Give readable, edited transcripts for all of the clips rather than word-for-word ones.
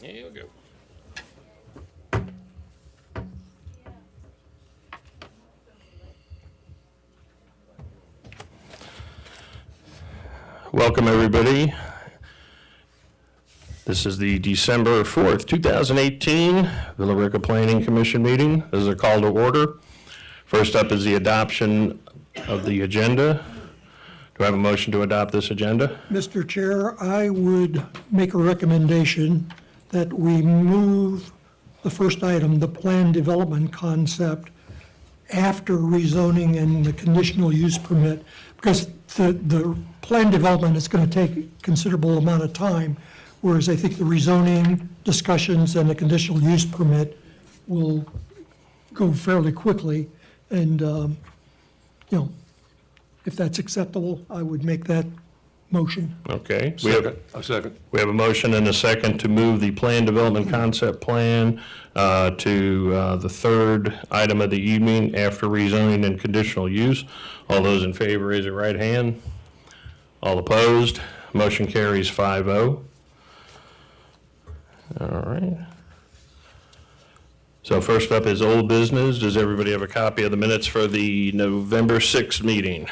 Here we go. Welcome, everybody. This is the December 4th, 2018 Billerica Planning Commission meeting. This is a call to order. First up is the adoption of the agenda. Do I have a motion to adopt this agenda? Mr. Chair, I would make a recommendation that we move the first item, the plan development concept, after rezoning and the conditional use permit, because the plan development is going to take a considerable amount of time, whereas I think the rezoning discussions and the conditional use permit will go fairly quickly. And, if that's acceptable, I would make that motion. Okay. A second. We have a motion and a second to move the plan development concept plan to the third item of the evening after rezoning and conditional use. All those in favor, raise your right hand. All opposed, motion carries 5-0. All right. So first up is old business. Does everybody have a copy of the minutes for the November 6th meeting?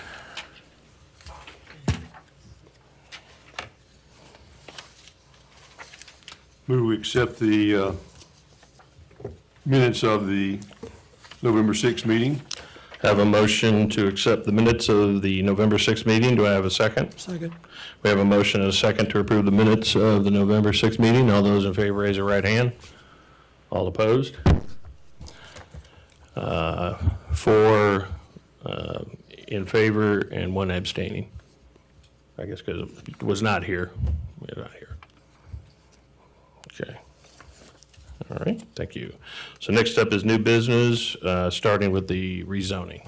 Move we accept the minutes of the November 6th meeting. Have a motion to accept the minutes of the November 6th meeting. Do I have a second? Second. We have a motion and a second to approve the minutes of the November 6th meeting. All those in favor, raise your right hand. All opposed? Four in favor and one abstaining. I guess because it was not here. We're not here. Okay. All right, thank you. So next up is new business, starting with the rezoning.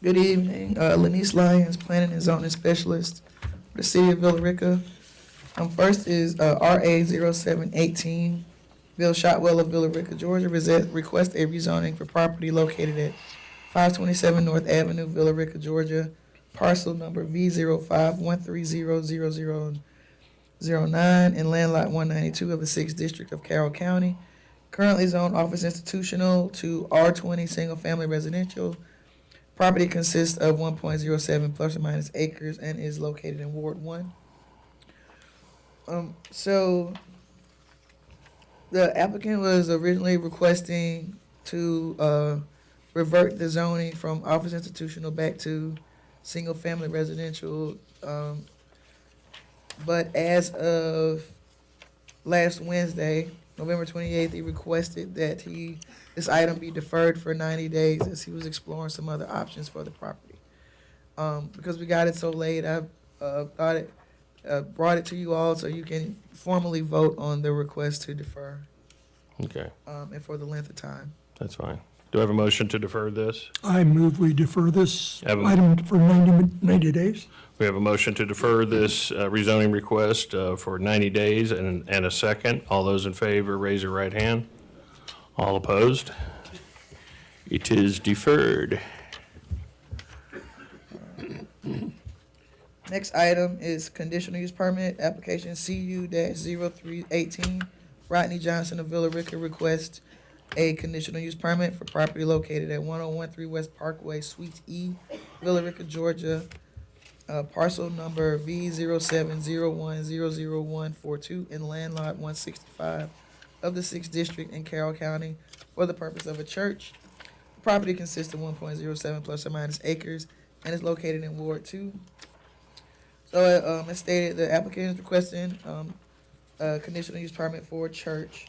Good evening, Lanice Lyons, Planning and Zoning Specialist for the City of Billerica. First is RA 0718, Bill Shotwell of Billerica, Georgia, request a rezoning for property located at 527 North Avenue, Billerica, Georgia, parcel number V0513000009 in land lot 192 of the 6th District of Carroll County. Currently zoned office institutional to R20 single family residential. Property consists of 1.07 plus or minus acres and is located in Ward 1. So the applicant was originally requesting to revert the zoning from office institutional back to single family residential. But as of last Wednesday, November 28th, he requested that this item be deferred for 90 days as he was exploring some other options for the property. Because we got it so late, I brought it to you all so you can formally vote on the request to defer. Okay, And for the length of time. that's fine. Do I have a motion to defer this? I move we defer this Have a- item for 90 days. We have a motion to defer this rezoning request for 90 days and a second. All those in favor, raise your right hand. All opposed? It is deferred. Next item is conditional use permit, application CU-0318. Rodney Johnson of Villarica requests a conditional use permit for property located at 1013 West Parkway, Suite E, Villarica, Georgia, parcel number V0701000142 in land lot 165 of the 6th District in Carroll County for the purpose of a church. The property consists of 1.07 plus or minus acres and is located in Ward 2. So as stated, the applicant is requesting a conditional use permit for a church.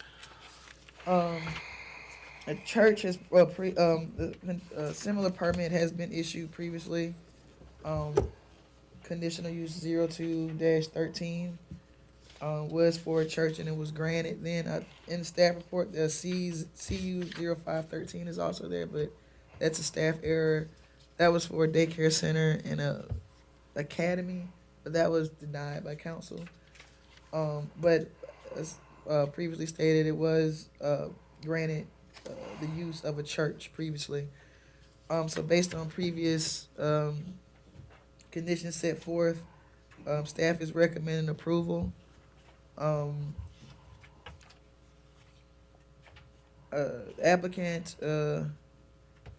A church has a similar permit has been issued previously. Conditional use 02-13 was for a church and it was granted. Then in the staff report, the CU 0513 is also there, but that's a staff error. That was for a daycare center and a academy, but that was denied by council. But as previously stated, it was granted the use of a church previously. So based on previous conditions set forth. Staff is recommending approval. Applicant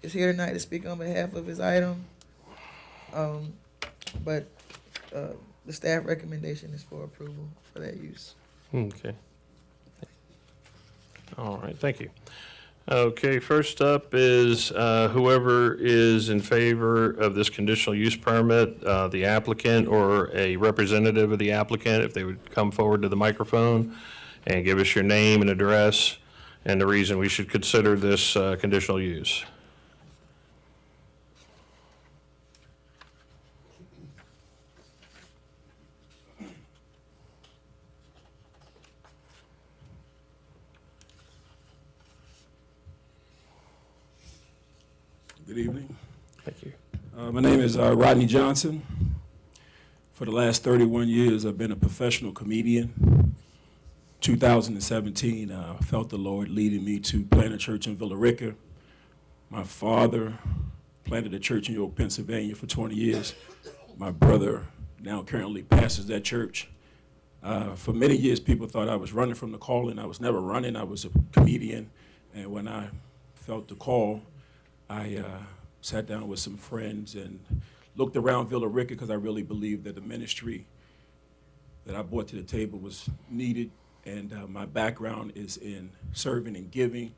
is here tonight to speak on behalf of his item. But the staff recommendation is for approval for that use. Okay. All right, thank you. Okay, first up is whoever is in favor of this conditional use permit, the applicant or a representative of the applicant, if they would come forward to the microphone and give us your name and address and the reason we should consider this conditional use. Good evening. Thank you. My name is Rodney Johnson. For the last 31 years, I've been a professional comedian. 2017, I felt the Lord leading me to plant a church in Billerica. My father planted a church in York, Pennsylvania for 20 years. My brother now currently pastors that church. For many years, people thought I was running from the calling. I was never running. I was a comedian. And when I felt the call, I sat down with some friends and looked around Billerica because I really believed that the ministry that I brought to the table was needed. And my background is in serving and giving.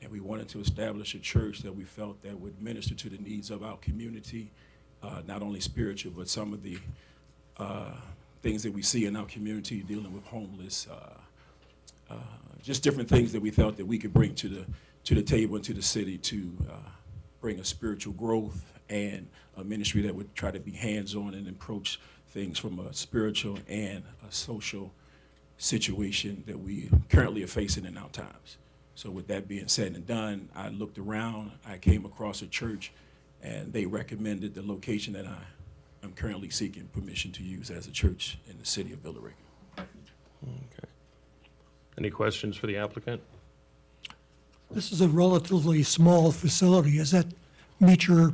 And we wanted to establish a church that we felt that would minister to the needs of our community, not only spiritual, but some of the things that we see in our community, dealing with homeless, just different things that we felt that we could bring to the table and to the city to bring a spiritual growth and a ministry that would try to be hands-on and approach things from a spiritual and a social situation that we currently are facing in our times. So with that being said and done, I looked around, I came across a church, and they recommended the location that I am currently seeking permission to use as a church in the city of Billerica. Okay. Any questions for the applicant? This is a relatively small facility. Does that meet your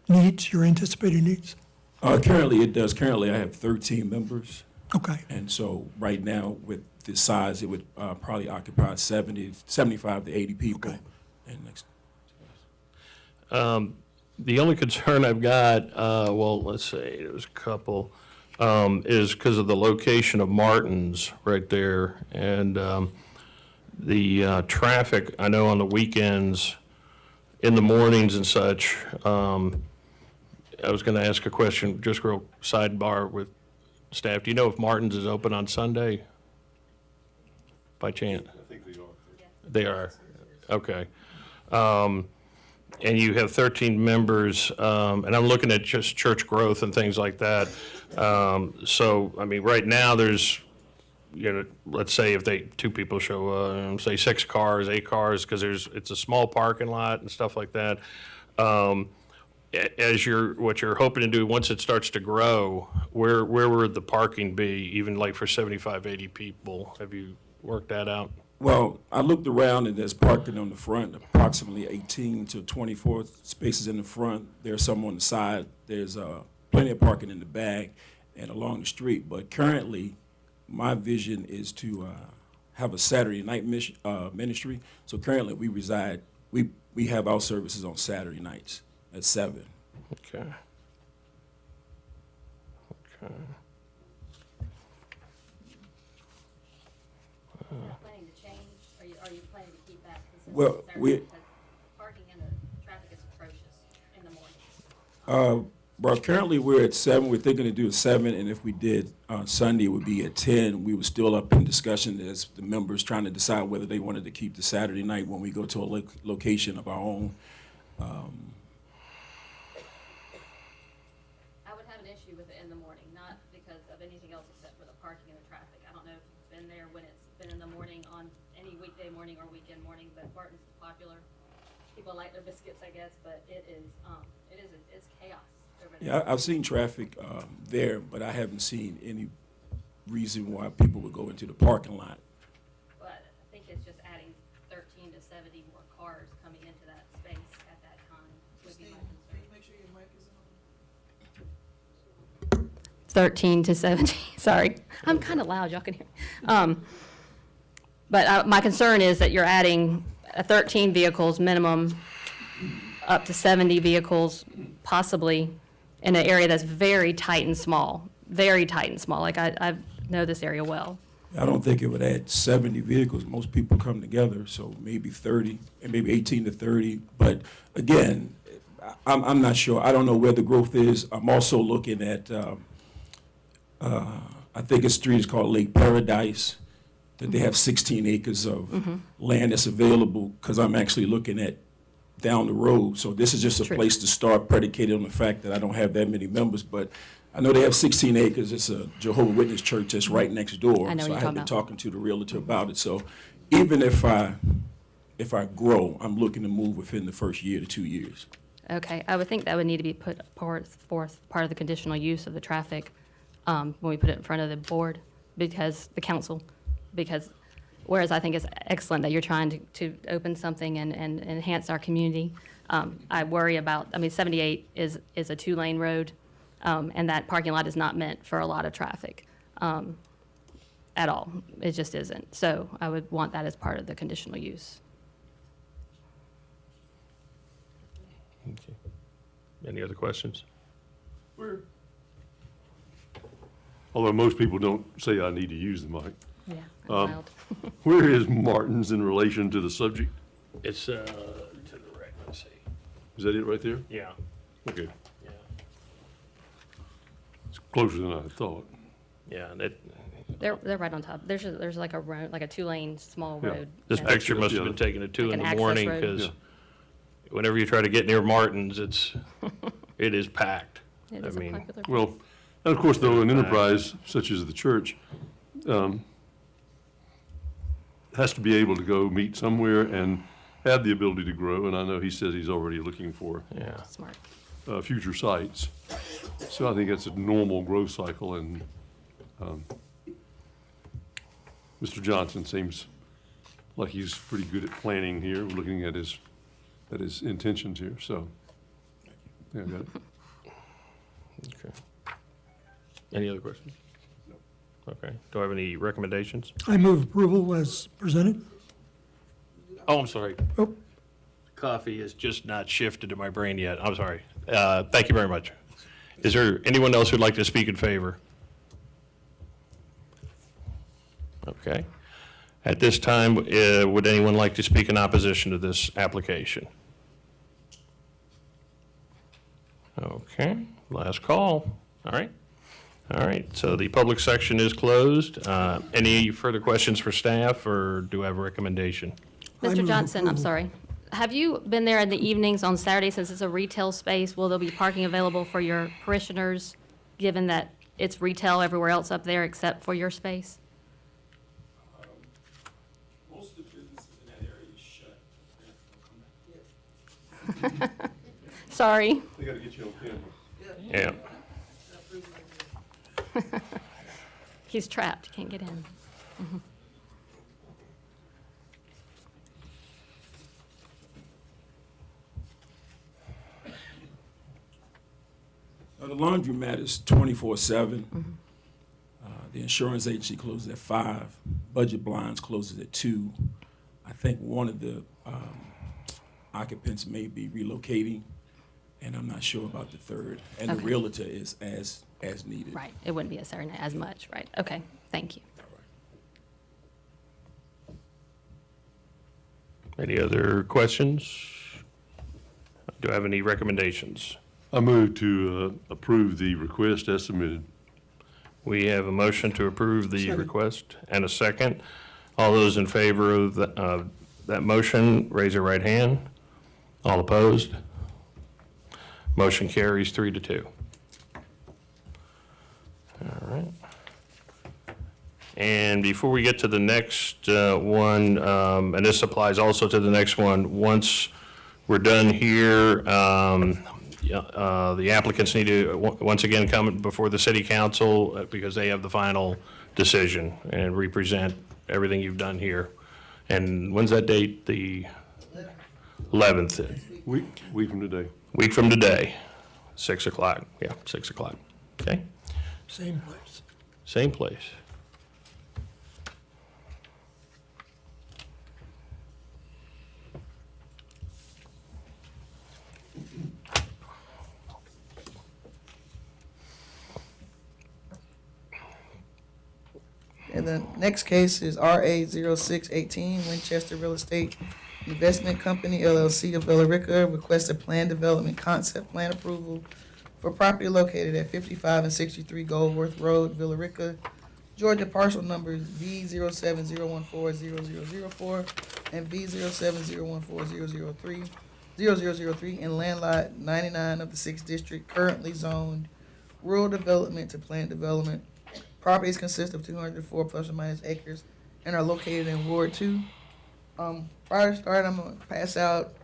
needs, your anticipated needs? Currently, it does. Currently, I have 13 members. Okay. And so right now, with this size, it would probably occupy 75 to 80 people. Okay. And next, The only concern I've got, well, let's say there's a couple, is because of the location of Martin's right there. And the traffic, I know on the weekends, in the mornings and such, I was going to ask a question, just real sidebar with staff. Do you know if Martin's is open on Sunday? By chance? I think they are. They are, okay. And you have 13 members, and I'm looking at just church growth and things like that. So, I mean, right now, there's, you know, let's say if two people show up, say 6 cars, 8 cars, because it's a small parking lot and stuff like that. What you're hoping to do, once it starts to grow, where would the parking be, even like for 75, 80 people? Have you worked that out? well, I looked around and there's parking on the front, approximately 18 to 24 spaces in the front. There's some on the side. There's plenty of parking in the back and along the street. But currently, my vision is to have a Saturday night ministry. So currently, we have our services on Saturday nights at 7. Okay. Okay. Is that planning to change? Are you planning to keep that consistent? Well, we- Because parking and the traffic is atrocious in the morning. Well, currently we're at 7. We're thinking to do a 7, and if we did Sunday, it would be at 10. We were still up in discussion as the members trying to decide whether they wanted to keep the Saturday night when we go to a location of our own. I would have an issue with it in the morning, not because of anything else except for the parking and the traffic. I don't know if it's been there when it's been in the morning on any weekday morning or weekend morning, but Barton's is popular. People like their biscuits, I guess, but it's chaos over there. Yeah, I've seen traffic there, but I haven't seen any reason why people would go into the parking lot. But I think it's just adding 13 to 70 more cars coming into that space at that time would be my concern. Make sure your mic is on? 13 to 17, sorry. I'm kind of loud, y'all can hear. But my concern is that you're adding 13 vehicles minimum, up to 70 vehicles possibly, in an area that's very tight and small, very tight and small. Like, I know this area well. I don't think it would add 70 vehicles. Most people come together, so maybe 30, and maybe 18 to 30. But again, I'm not sure. I don't know where the growth is. I'm also looking at, I think a street is called Lake Paradise, that they have 16 acres of land that's available, because I'm actually looking at down the road. So this is just a True. place to start, predicated on the fact that I don't have that many members. But I know they have 16 acres. It's a Jehovah's Witness church that's right next door. I know what So you're I have talking been about. talking to the realtor about it. So even if I grow, I'm looking to move within the first year to 2 years. Okay, I would think that would need to be put forth part of the conditional use of the traffic when we put it in front of the board, because the council, because whereas I think it's excellent that you're trying to open something and enhance our community, I worry about, 78 is a two-lane road, and that parking lot is not meant for a lot of traffic at all. It just isn't. So I would want that as part of the conditional use. Okay. Any other questions? Although most people don't say I need to use the mic. Yeah, I'm wild. Where is Martin's in relation to the subject? It's to the right, let's see. Is that it right there? Yeah, Okay, yeah, it's closer than I thought. yeah. And They're right on top. There's like a road, like a two-lane small Yeah. road. this and- picture must have Yeah. been taken at 2 Like in an the access morning, road. because Yeah. whenever you try to get near Martin's, it is packed. It I is a mean, popular. Well, and of course, though, an enterprise such as the church has to be able to go meet somewhere and have the ability to grow, and I know he says he's already looking for Yeah, Smart. future sites. So I think that's a normal growth cycle, and Mr. Johnson seems like he's pretty good at planning here, looking at his intentions here, so. Yeah, I got it. okay. Any other questions? No. Okay, do I have any recommendations? I move approval as presented. Oh, I'm sorry. Oh, Coffee has just not shifted to my brain yet. I'm sorry. Thank you very much. Is there anyone else who'd like to speak in favor? Okay. At this time, would anyone like to speak in opposition to this application? Okay, last call. All right. All right, so the public section is closed. Any further questions for staff, or do I have a recommendation? I Mr. move Johnson, I'm approval. sorry. Have you been there in the evenings on Saturday, since it's a retail space? Will there be parking available for your parishioners, given that it's retail everywhere else up there except for your space? Most of the businesses in that area is shut. Sorry. They gotta get you on camera. Yeah. He's trapped, can't get in. The laundromat is 24/7. The insurance agency closes at 5. Budget blinds closes at 2. I think one of the occupants may be relocating, and I'm not sure about the third. And the Okay. realtor is as needed. Right, it wouldn't be a Saturday night as much, right? Okay, thank you. Any other questions? Do I have any recommendations? I move to approve the request as submitted. We have a motion to approve the Second. request and a second. All those in favor of that motion, raise your right hand. All opposed? Motion carries 3-2. All right. And before we get to the next one, and this applies also to the next one, once we're done here, the applicants need to, once again, come before the city council because they have the final decision and represent everything you've done here. And when's that date? The 11th, Week from today. week from today, 6 o'clock. Yeah, 6 o'clock. Okay? Same place. Same place. And the next case is RA 0618 Winchester Real Estate Investment Company LLC of Billerica requests a plan development concept plan approval for property located at 55 and 63 Goldworth Road, Billerica, Georgia. Parcel numbers V0701400004 and V07014003 in land lot 99 of the 6th District, currently zoned rural development to planned development. Properties consist of 204 plus or minus acres and are located in Ward 2. Prior to start, I'm going to pass out,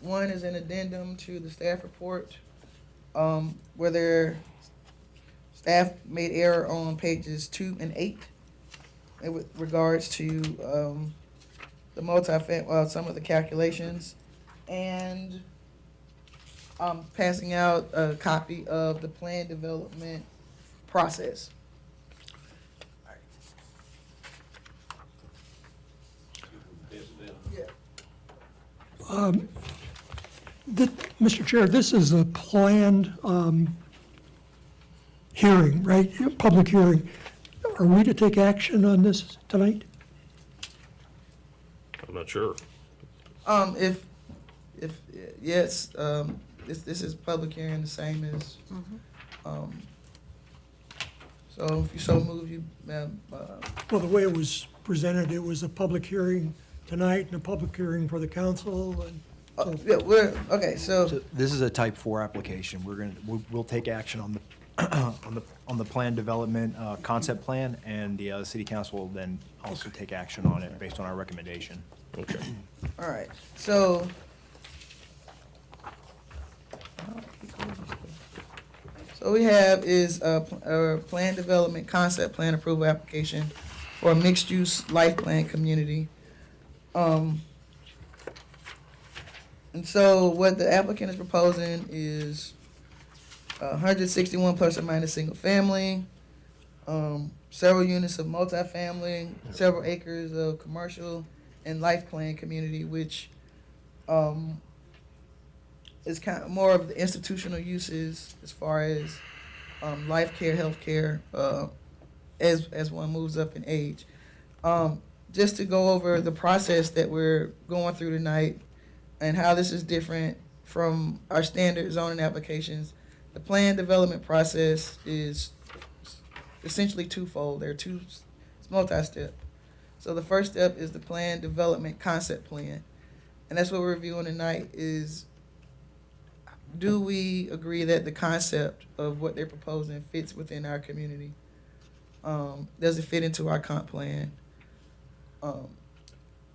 one is an addendum to the staff report, where their staff made error on pages 2 and 8 with regards to the some of the calculations, and passing out a copy of the plan development process. Mr. Chair, this is a planned hearing, right? Public hearing. Are we to take action on this tonight? I'm not sure. If yes, this is public hearing, the same as, so if you so move, you, ma'am, Well, the way it was presented, it was a public hearing tonight and a public hearing for the council, and yeah, okay, so, So this is a type 4 application. We'll take action on the, on the plan development, concept plan, and the city council will then also take action on it based on our recommendation. Okay. all right, so. So we have is a plan development concept plan approval application for a mixed-use life plan community. And so what the applicant is proposing is 161 plus or minus single family, several units of multifamily, several acres of commercial and life plan community, which is kind of more of the institutional uses as far as life care, health care, as one moves up in age. Just to go over the process that we're going through tonight and how this is different from our standard zoning applications. The plan development process is essentially twofold. There are two, it's multi-step. So the first step is the plan development concept plan. And that's what we're reviewing tonight is, do we agree that the concept of what they're proposing fits within our community? Does it fit into our comp plan?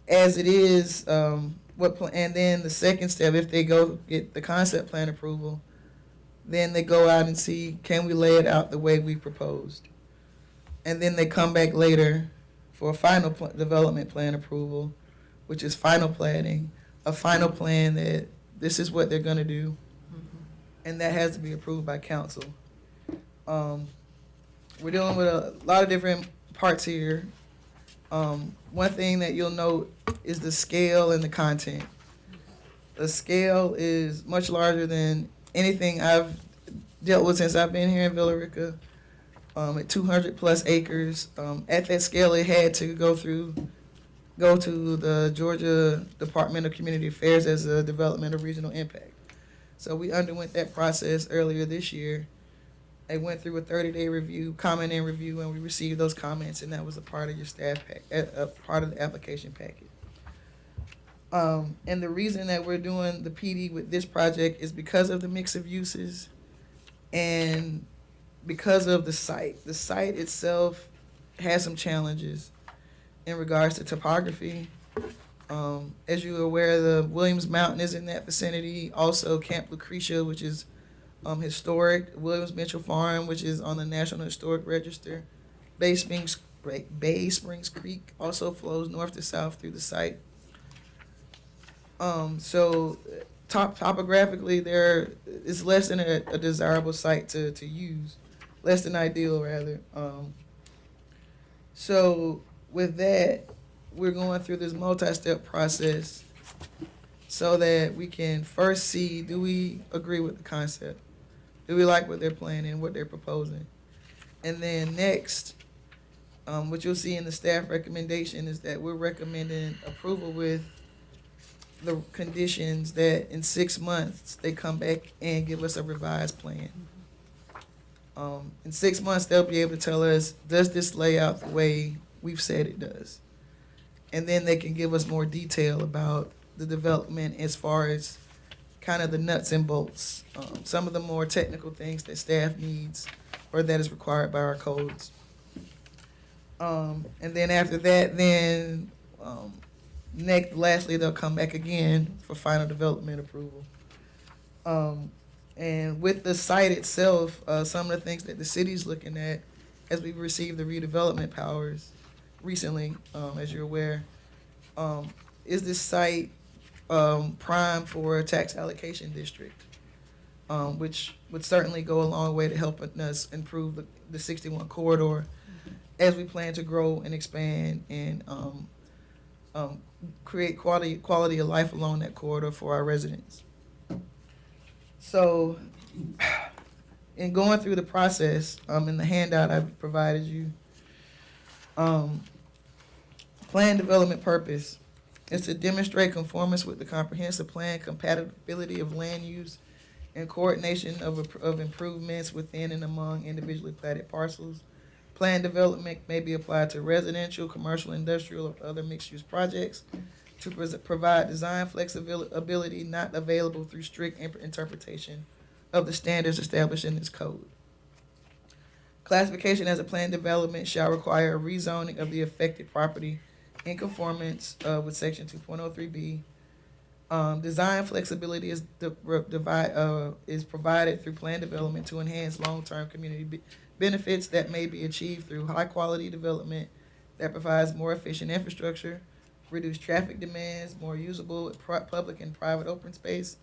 As it is, and then the second step, if they go get the concept plan approval, then they go out and see, can we lay it out the way we proposed? And then they come back later for a final development plan approval, which is final planning, a final plan that this is what they're gonna do, and that has to be approved by council. We're dealing with a lot of different parts here. One thing that you'll note is the scale and the content. The scale is much larger than anything I've dealt with since I've been here in Billerica, at 200 plus acres. At that scale, it had to go to the Georgia Department of Community Affairs as a development of regional impact. So we underwent that process earlier this year. They went through a 30-day review, comment and review, and we received those comments, and that was a part of your staff part of the application packet. And the reason that we're doing the PD with this project is because of the mix of uses and because of the site. The site itself has some challenges in regards to topography. As you're aware, the Williams Mountain is in that vicinity. Also, Camp Lucretia, which is historic. Williams Mitchell Farm, which is on the National Historic Register. Bay Springs Creek also flows north to south through the site. So topographically, there is less than a desirable site to use. less than ideal rather. So with that, we're going through this multi-step process so that we can first see, do we agree with the concept? Do we like what they're planning, what they're proposing? And then next, what you'll see in the staff recommendation is that we're recommending approval with the conditions that in 6 months, they come back and give us a revised plan. In 6 months, they'll be able to tell us, does this lay out the way we've said it does? And then they can give us more detail about the development as far as kind of the nuts and bolts, some of the more technical things that staff needs or that is required by our codes. And then after that, then lastly, they'll come back again for final development approval. And with the site itself, some of the things that the city's looking at as we received the redevelopment powers recently, as you're aware, is this site prime for a tax allocation district, which would certainly go a long way to helping us improve the 61 corridor as we plan to grow and expand and create quality of life along that corridor for our residents. So, in going through the process, in the handout I provided you, plan development purpose is to demonstrate conformance with the comprehensive plan, compatibility of land use, and coordination of improvements within and among individually platted parcels. Plan development may be applied to residential, commercial, industrial, or other mixed-use projects to provide design flexibility not available through strict interpretation of the standards established in this code. Classification as a planned development shall require a rezoning of the affected property in conformance with section 2.03B. Design flexibility is provided through planned development to enhance long-term community benefits that may be achieved through high-quality development that provides more efficient infrastructure, reduced traffic demands, more usable public and private open space,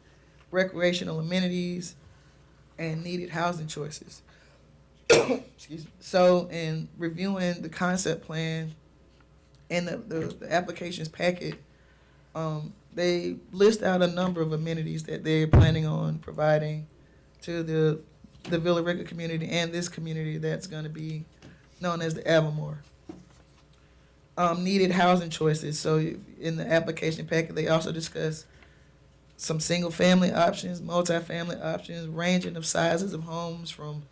recreational amenities, and needed housing choices. Excuse me. So in reviewing the concept plan and the applications packet, they list out a number of amenities that they're planning on providing to the Billerica community and this community that's going to be known as the Avamore. Needed housing choices. So in the application packet, they also discuss some single-family options, multi-family options, ranging of sizes of homes from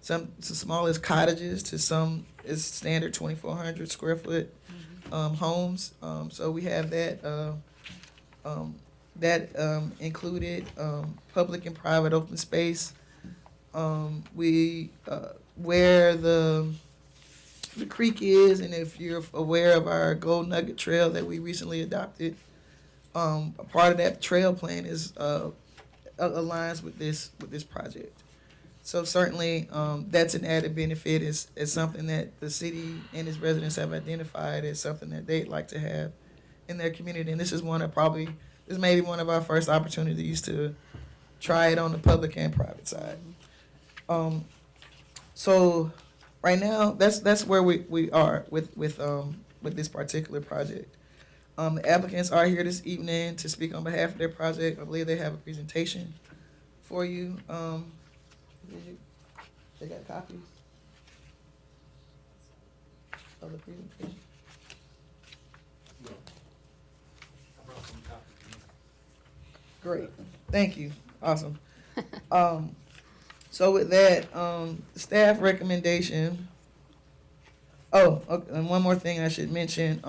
some as small as cottages to some is standard 2,400 square foot homes. So we have that included public and private open space. Where the creek is, and if you're aware of our Gold Nugget Trail that we recently adopted, a part of that trail plan is aligns with this project. So certainly, that's an added benefit. Is something that the city and its residents have identified as something that they'd like to have in their community. And this is this may be one of our first opportunities to try it on the public and private side. So right now, that's where we are with this particular project. The applicants are here this evening to speak on behalf of their project. I believe they have a presentation for you. They got copies of the presentation? No. I brought some copies. Great, thank you, awesome. So with that, staff recommendation. Oh, okay, and one more thing I should mention,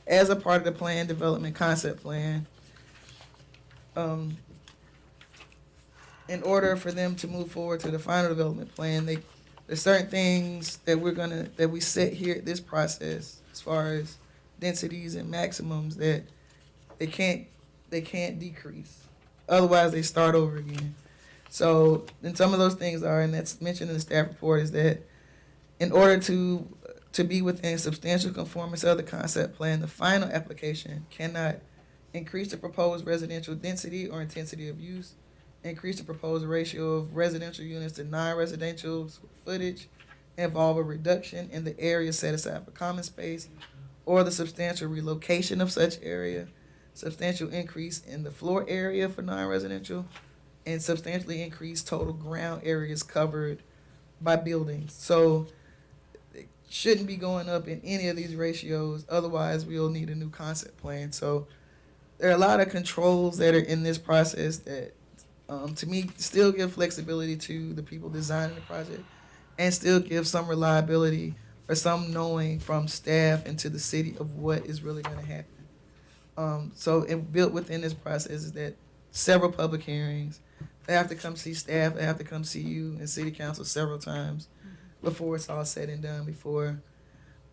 as a part of the plan development concept plan, in order for them to move forward to the final development plan, there's certain things that we set here at this process as far as densities and maximums that they can't decrease. Otherwise, they start over again. So, and some of those things are, and that's mentioned in the staff report, is that in order to be within substantial conformance of the concept plan, the final application cannot increase the proposed residential density or intensity of use, increase the proposed ratio of residential units to non-residential footage, involve a reduction in the area set aside for common space, or the substantial relocation of such area, substantial increase in the floor area for non-residential, and substantially increase total ground areas covered by buildings. So it shouldn't be going up in any of these ratios, otherwise we'll need a new concept plan. So there are a lot of controls that are in this process that, to me, still give flexibility to the people designing the project and still give some reliability or some knowing from staff and to the city of what is really going to happen. So it built within this process is that several public hearings, they have to come see staff, they have to come see you and city council several times before it's all said and done, before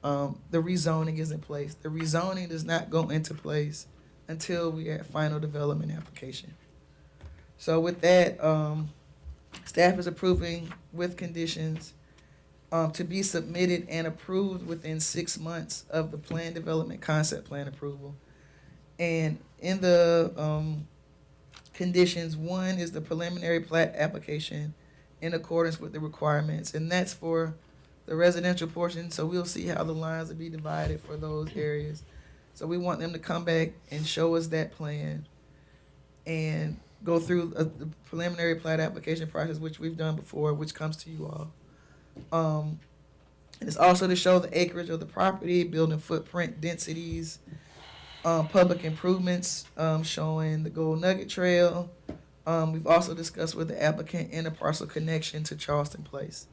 the rezoning is in place. The rezoning does not go into place until we have final development application. So with that, staff is approving with conditions to be submitted and approved within 6 months of the plan development concept plan approval. And in the conditions, one is the preliminary plat application in accordance with the requirements, and that's for the residential portion. So we'll see how the lines will be divided for those areas. So we want them to come back and show us that plan and go through the preliminary plat application process, which we've done before, which comes to you all. And it's also to show the acreage of the property, building footprint densities, public improvements, showing the Gold Nugget Trail. We've also discussed with the applicant interparcel connection to Charleston Place.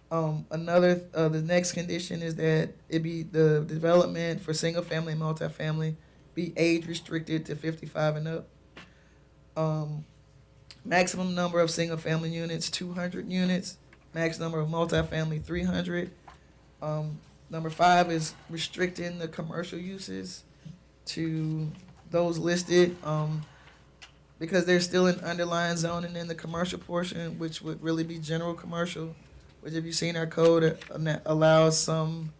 The next condition is that it be the development for single family and multifamily be age restricted to 55 and up. Maximum number of single family units, 200 units. Max number of multifamily, 300. Number 5 is restricting the commercial uses to those listed, because there's still an underlying zoning in the commercial portion, which would really be general commercial, which if you've seen our code, allows some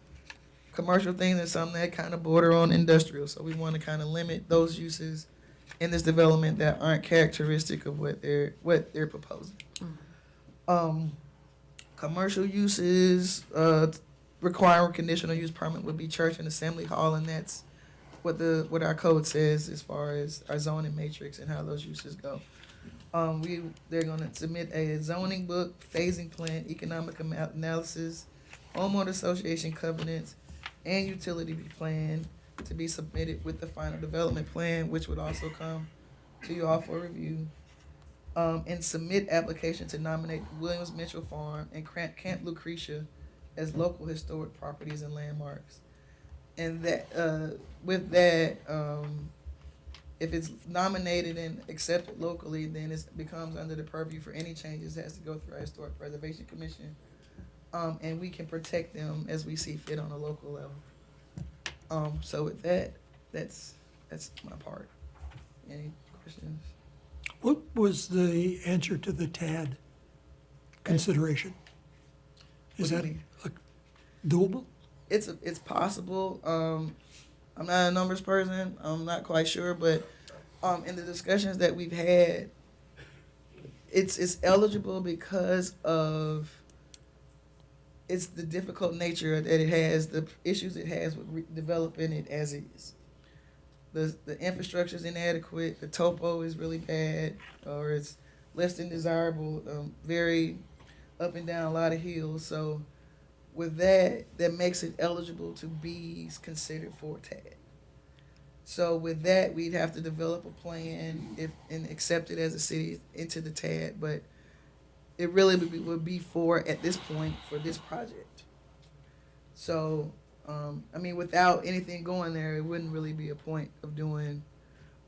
commercial things and some that kind of border on industrial. So we want to kind of limit those uses in this development that aren't characteristic of what they're proposing. Commercial uses requiring conditional use permit would be church and assembly hall, and that's what our code says as far as our zoning matrix and how those uses go. They're gonna submit a zoning book, phasing plan, economic analysis, homeowner association covenants, and utility plan to be submitted with the final development plan, which would also come to you all for review. And submit application to nominate Williams Mitchell Farm and Camp Lucretia as local historic properties and landmarks. And that, with that, if it's nominated and accepted locally, then it becomes under the purview for any changes, it has to go through our Historic Preservation Commission. And we can protect them as we see fit on a local level. So with that, that's my part. Any questions? What was the answer to the TAD consideration? Is What do that you doable? It's possible. I'm not a numbers person. I'm not quite sure, but in the discussions that we've had, it's eligible because of it's the difficult nature that it has, the issues it has with developing it as is. The infrastructure is inadequate. The topo is really bad, or it's less than desirable. Very up and down, a lot of hills. So with that makes it eligible to be considered for TAD. So with that, we'd have to develop a plan and accept it as a city into the TAD. But it really would be for, at this point, for this project. So, without anything going there, it wouldn't really be a point of doing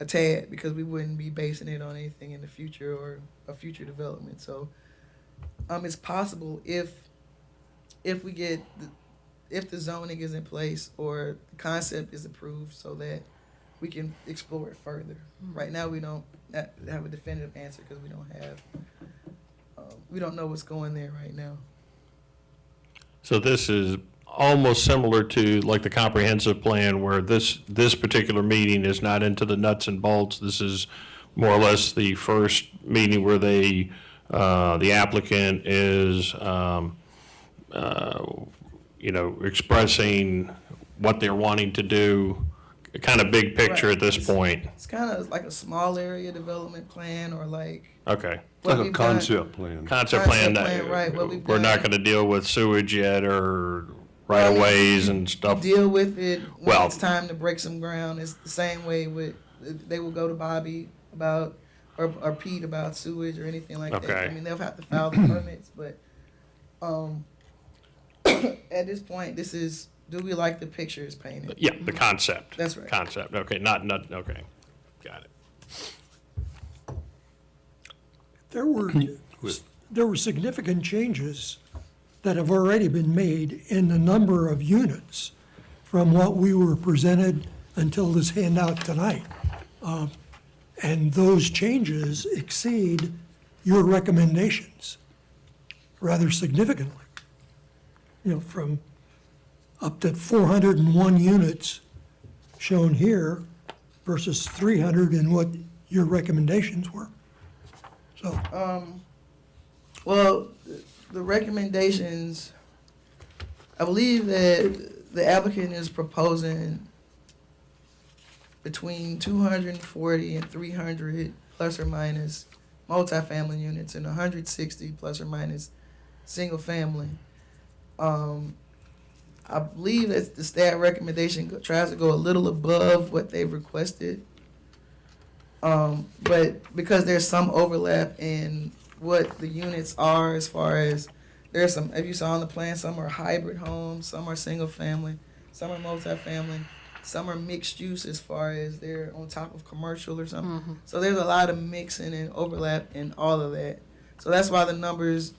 a TAD because we wouldn't be basing it on anything in the future or a future development. So, it's possible if we get if the zoning is in place or the concept is approved so that we can explore it further. Right now, we don't have a definitive answer because we don't know what's going there right now. So this is almost similar to like the comprehensive plan where this particular meeting is not into the nuts and bolts. This is more or less the first meeting where they, the applicant is, expressing what they're wanting to do, kind of big picture at this point. It's kind of like a small area development plan, or like Okay. what Like a we've done. concept plan. Concept plan, Right, what we've we're not done. gonna deal with sewage yet or Well, I mean, right-of-ways and You stuff. deal with it when Well- it's time to break some ground. It's the same way with, they will go to Bobby about, or Pete about sewage or anything like that. Okay. I mean, they'll have to file the permits, but, at this point, this is, do we like the pictures painted? Yeah, the concept. That's right. Concept, okay, not, okay, got it. There were significant changes that have already been made in the number of units from what we were presented until this handout tonight. And those changes exceed your recommendations rather significantly. You know, from up to 401 units shown here versus 300 in what your recommendations were. So, Well, the recommendations, I believe that the applicant is proposing between 240 and 300 plus or minus multifamily units and 160 plus or minus single family. I believe that the staff recommendation tries to go a little above what they've requested. But because there's some overlap in what the units are, as far as there's some, if you saw on the plan, some are hybrid homes, some are single family, some are multifamily, some are mixed use as far as they're on top of commercial or something. So there's a lot of mixing and overlap in all of that. So that's why the numbers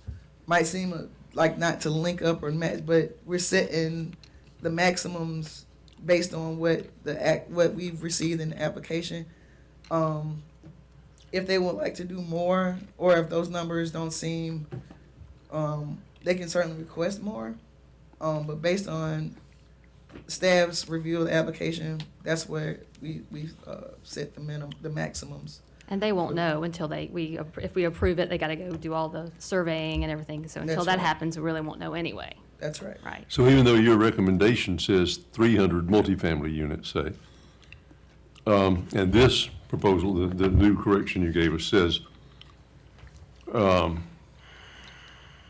might seem like not to link up or match, but we're setting the maximums based on what what we've received in the application. If they would like to do more, or if those numbers don't seem, they can certainly request more. But based on staff's review of the application, that's where we set the maximums. And they won't know until if we approve it, they gotta go do all the surveying and everything. So until That's that right. happens, we really won't know anyway, That's right. right? So even though your recommendation says 300 multifamily units, say, and this proposal, the new correction you gave us says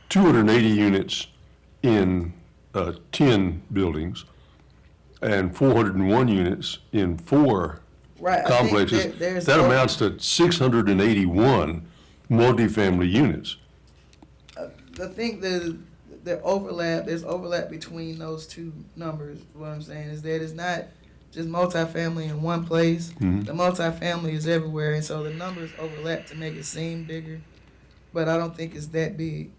280 units in 10 buildings and 401 units in 4 Right. I think complexes. there's That amounts to 681 multifamily units. I think the overlap, there's overlap between those two numbers. What I'm saying is that it's not just multifamily in one place. The multifamily is everywhere, and so the numbers overlap to make it seem bigger. But I don't think it's that big,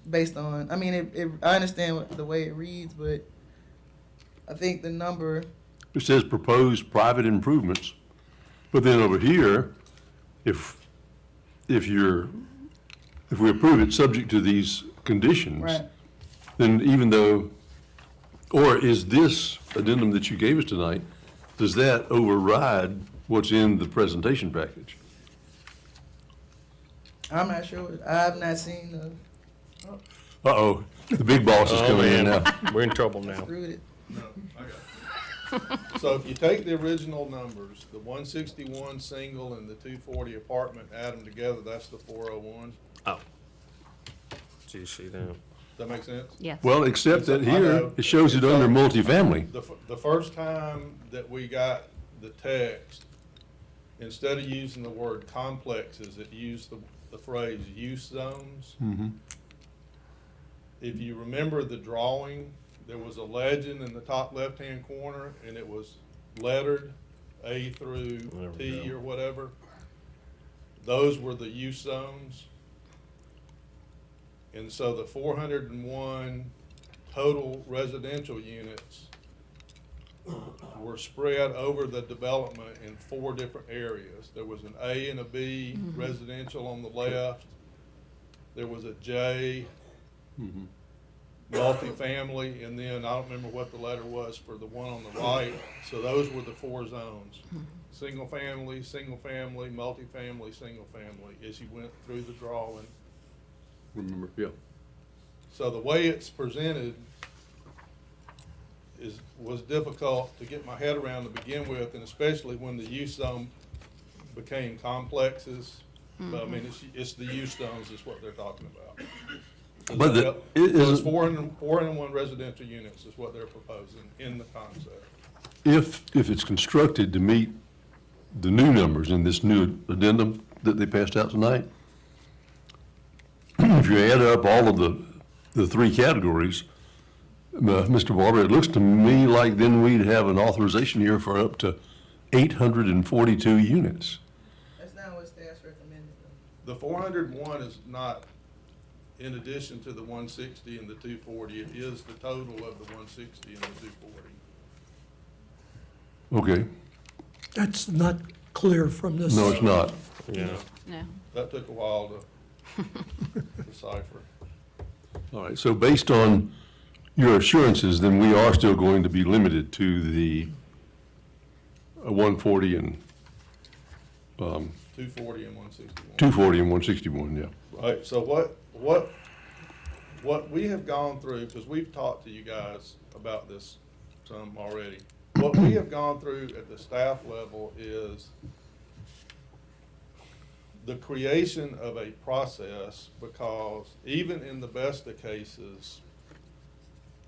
based on. I mean, I understand the way it reads, but I think the number. It says proposed private improvements. But then over here, if we approve it subject to these conditions, Right. then even though, or is this addendum that you gave us tonight, does that override what's in the presentation package? I'm not sure. I've not seen the. Uh-oh, the big boss is Oh, coming in man. now. We're in trouble now. Screwed it. No, I got it. So if you take the original numbers, the 161 single and the 240 apartment, add them together, that's the 401. Oh. Do you see that? Does that make sense? Yes. Well, except that I here, know. it shows it under multifamily. The first time that we got the text, instead of using the word complexes, it used the phrase use zones. If you remember the drawing, there was a legend in the top left-hand corner, and it was lettered A through There we T go. or whatever. Those were the use zones. And so the 401 total residential units were spread over the development in 4 different areas. There was an A and a B residential on the left. There was a J multifamily, and then I don't remember what the letter was for the one on the right. So those were the 4 zones. Single family, multifamily, single family, as you went through the drawing. Remember, yeah. So the way it's presented was difficult to get my head around to begin with, and especially when the use zone became complexes. But I mean, it's the use zones is what they're talking about. So But the- so it it's isn't- 401 residential units is what they're proposing in the concept. If it's constructed to meet the new numbers in this new addendum that they passed out tonight, if you add up all of the 3 categories, Mr. Barber, it looks to me like then we'd have an authorization here for up to 842 units. That's not what staff's recommended. The 401 is not in addition to the 160 and the 240. It is the total of the 160 and the 240. Okay, That's not clear from this. no, it's not. Yeah. No. That took a while to decipher. All right, so based on your assurances, then we are still going to be limited to the 140 and 240 and 161. 240 and 161, yeah. Right, so what we have gone through, because we've talked to you guys about this some already, what we have gone through at the staff level is the creation of a process, because even in the best of cases,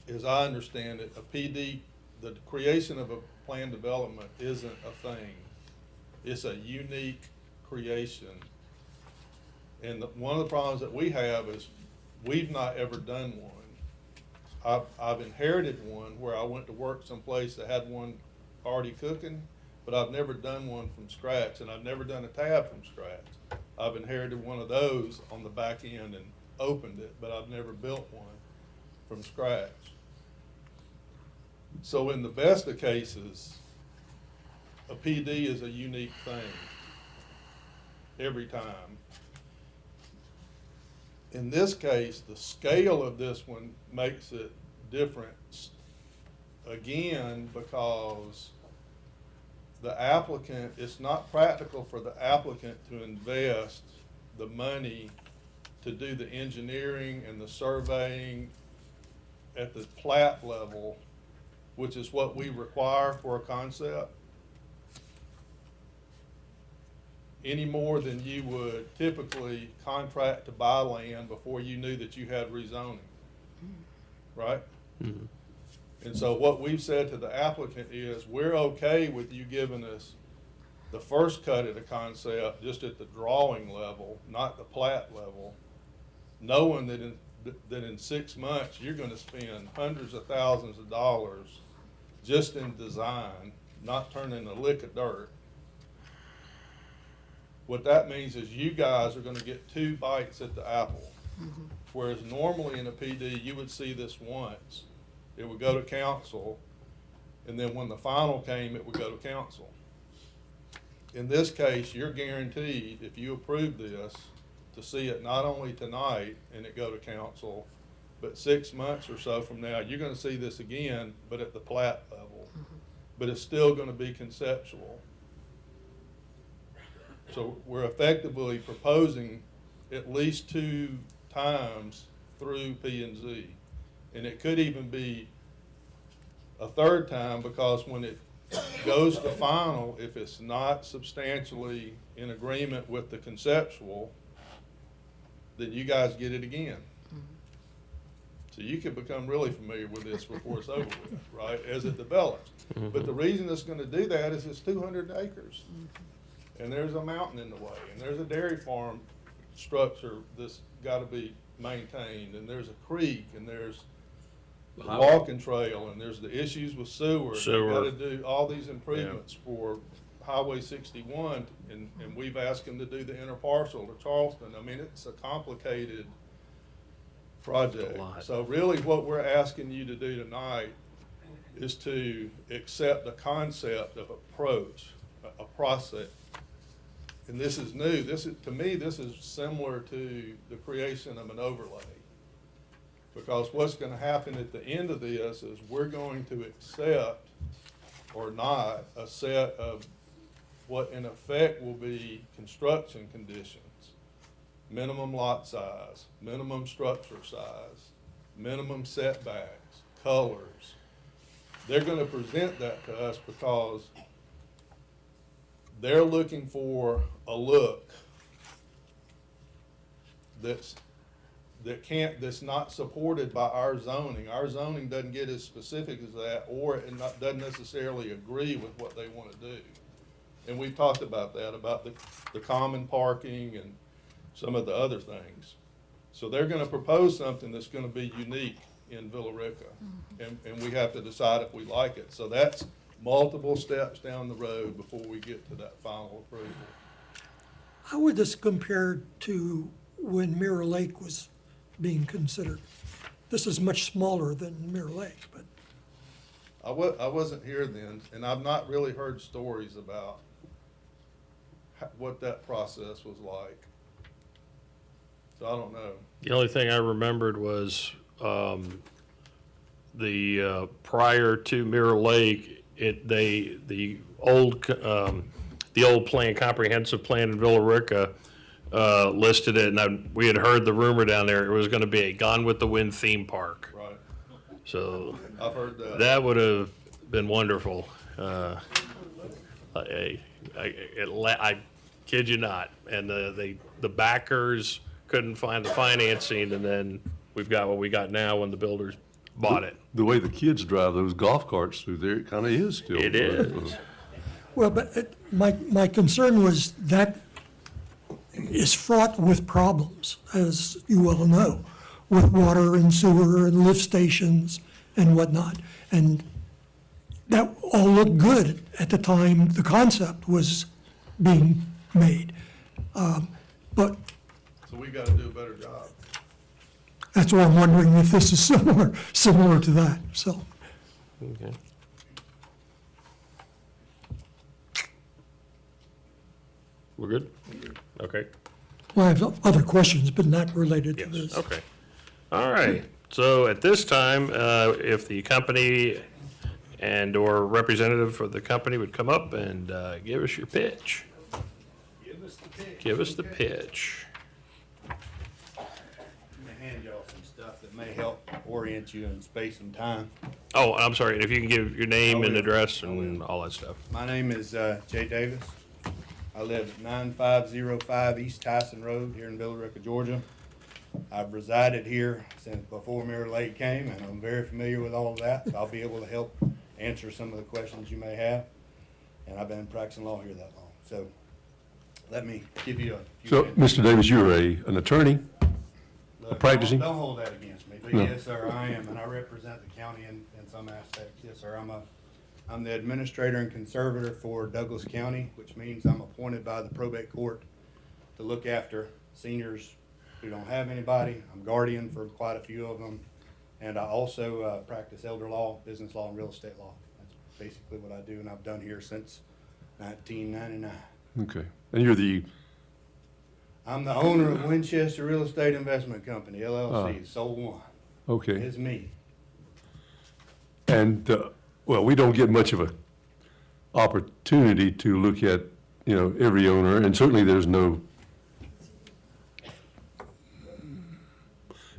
as I understand it, a PD, the creation of a plan development isn't a thing. It's a unique creation. And one of the problems that we have is we've not ever done one. I've inherited one where I went to work someplace that had one already cooking, but I've never done one from scratch, and I've never done a tab from scratch. I've inherited one of those on the back end and opened it, but I've never built one from scratch. So in the best of cases, a PD is a unique thing every time. In this case, the scale of this one makes it different, again, because the applicant, it's not practical for the applicant to invest the money to do the engineering and the surveying at the plat level, which is what we require for a concept, any more than you would typically contract to buy land before you knew that you had rezoning, right? And so what we've said to the applicant is, we're okay with you giving us the first cut at a concept, just at the drawing level, not the plat level, knowing that in 6 months, you're gonna spend hundreds of thousands of dollars just in design, not turning a lick of dirt. What that means is you guys are gonna get 2 bites at the apple. Whereas normally in a PD, you would see this once. It would go to council, and then when the final came, it would go to council. In this case, you're guaranteed, if you approve this, to see it not only tonight and it go to council, but 6 months or so from now, you're gonna see this again, but at the plat level. But it's still gonna be conceptual. So we're effectively proposing at least 2 times through P and Z. And it could even be a 3rd time, because when it goes to final, if it's not substantially in agreement with the conceptual, then you guys get it again. So you can become really familiar with this before it's over with, right, as it develops. But the reason it's gonna do that is it's 200 acres. And there's a mountain in the way, and there's a dairy farm structure that's gotta be maintained, and there's a creek, and there's the walking trail, and there's the issues with sewer. You gotta do all these improvements for Highway 61, and we've asked them to do the interparcel to Charleston. I mean, it's a complicated project. So really what we're asking you to do tonight is to accept the concept of approach, a process. And this is new. To me, this is similar to the creation of an overlay. Because what's gonna happen at the end of this is we're going to accept or not a set of what in effect will be construction conditions. Minimum lot size, minimum structure size, minimum setbacks, colors. They're gonna present that to us because they're looking for a look that's not supported by our zoning. Our zoning doesn't get as specific as that, or it doesn't necessarily agree with what they wanna do. And we've talked about that, about the common parking and some of the other things. So they're gonna propose something that's gonna be unique in Billerica, and we have to decide if we like it. So that's multiple steps down the road before we get to that final approval. How would this compare to when Mirror Lake was being considered? This is much smaller than Mirror Lake, but I wasn't here then, and I've not really heard stories about what that process was like. So I don't know. The only thing I remembered was prior to Mirror Lake, the old plan, comprehensive plan in Billerica listed it, and we had heard the rumor down there it was going to be a Gone with the Wind theme park. Right. So I've heard that. that would have been wonderful. I kid you not. And the backers couldn't find the financing, and then we've got what we got now when the builders bought it. The way the kids drive those golf carts through there, it kind of is still. It is. well, but my concern was that is fraught with problems, as you well know, with water and sewer and lift stations and whatnot. And that all looked good at the time the concept was being made. But So we gotta do a better job. that's why I'm wondering if this is similar to that, so. Okay. We're good? Okay. Well, I have other questions, but not related to Yes, this. okay. All right. So at this time, if the company and/or representative for the company would come up and give us your pitch. Give us the pitch. I'm gonna hand y'all some stuff that may help orient you in space and time. Oh, I'm sorry, if you can give your name I and will. address I and will. all that stuff. My name is Jay Davis. I live at 9505 East Tyson Road here in Billerica, Georgia. I've resided here since before Mirror Lake came, and I'm very familiar with all of that. So I'll be able to help answer some of the questions you may have. And I've been practicing law here that long. So let me give you a few So, minutes. Mr. Davis, you're an attorney? Look, practicing? Don't hold that against me, but No. yes, sir, I am, and I represent the county in some aspects. Yes, sir, I'm the administrator and conservator for Douglas County, which means I'm appointed by the probate court to look after seniors who don't have anybody. I'm guardian for quite a few of them, and I also practice elder law, business law, and real estate law. That's basically what I do, and I've done here since 1999. Okay. And I'm the owner of Winchester Real Estate Investment Company, LLC, sole one. okay. It's me. And, well, we don't get much of a opportunity to look at, every owner, and certainly there's no,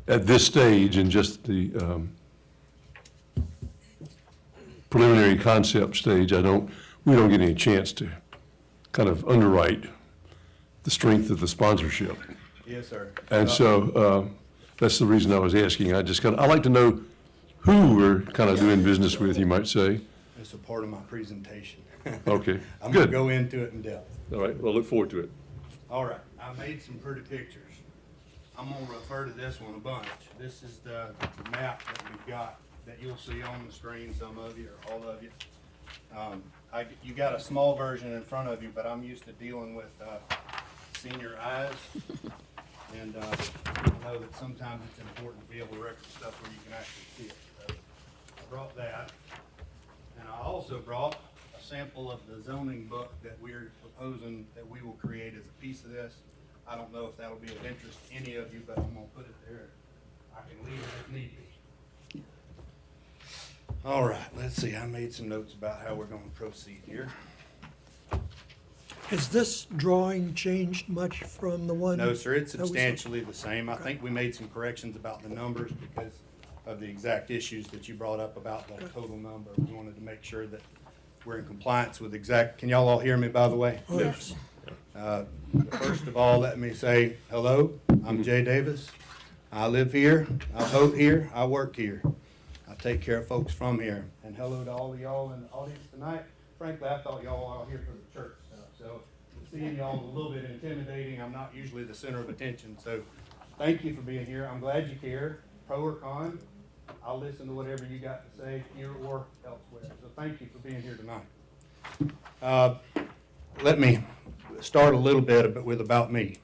at this stage, in just the preliminary concept stage, we don't get any chance to kind of underwrite the strength of the sponsorship. Yes, sir. And so, that's the reason I was asking. I like to know who we're kind of doing business with, you might say. It's a part of my presentation. Okay, I'm gonna good. go into it in depth. All right, well, look forward to it. All right, I made some pretty pictures. I'm gonna refer to this one a bunch. This is the map that we've got, that you'll see on the screen, some of you or all of you. You got a small version in front of you, but I'm used to dealing with senior eyes. And I know that sometimes it's important to be able to record stuff where you can actually see it. So I brought that. And I also brought a sample of the zoning book that we're proposing that we will create as a piece of this. I don't know if that'll be of interest to any of you, but I'm gonna put it there. I can leave it if need be. All right, let's see, I made some notes about how we're gonna proceed here. Has this drawing changed much from the one? No, sir, it's that we saw? substantially the same. I think we made some corrections about the numbers because of the exact issues that you brought up about the total number. We wanted to make sure that we're in compliance with exact, can y'all all hear me, by the way? Yes. First of all, let me say hello. I'm Jay Davis. I live here, I vote here, I work here. I take care of folks from here. And hello to all of y'all in the audience tonight. Frankly, I thought y'all were all here for the church stuff. So seeing y'all is a little bit intimidating. I'm not usually the center of attention. So thank you for being here. I'm glad you care, pro or con. I'll listen to whatever you got to say here or elsewhere. So thank you for being here tonight. Let me start a little bit with about me.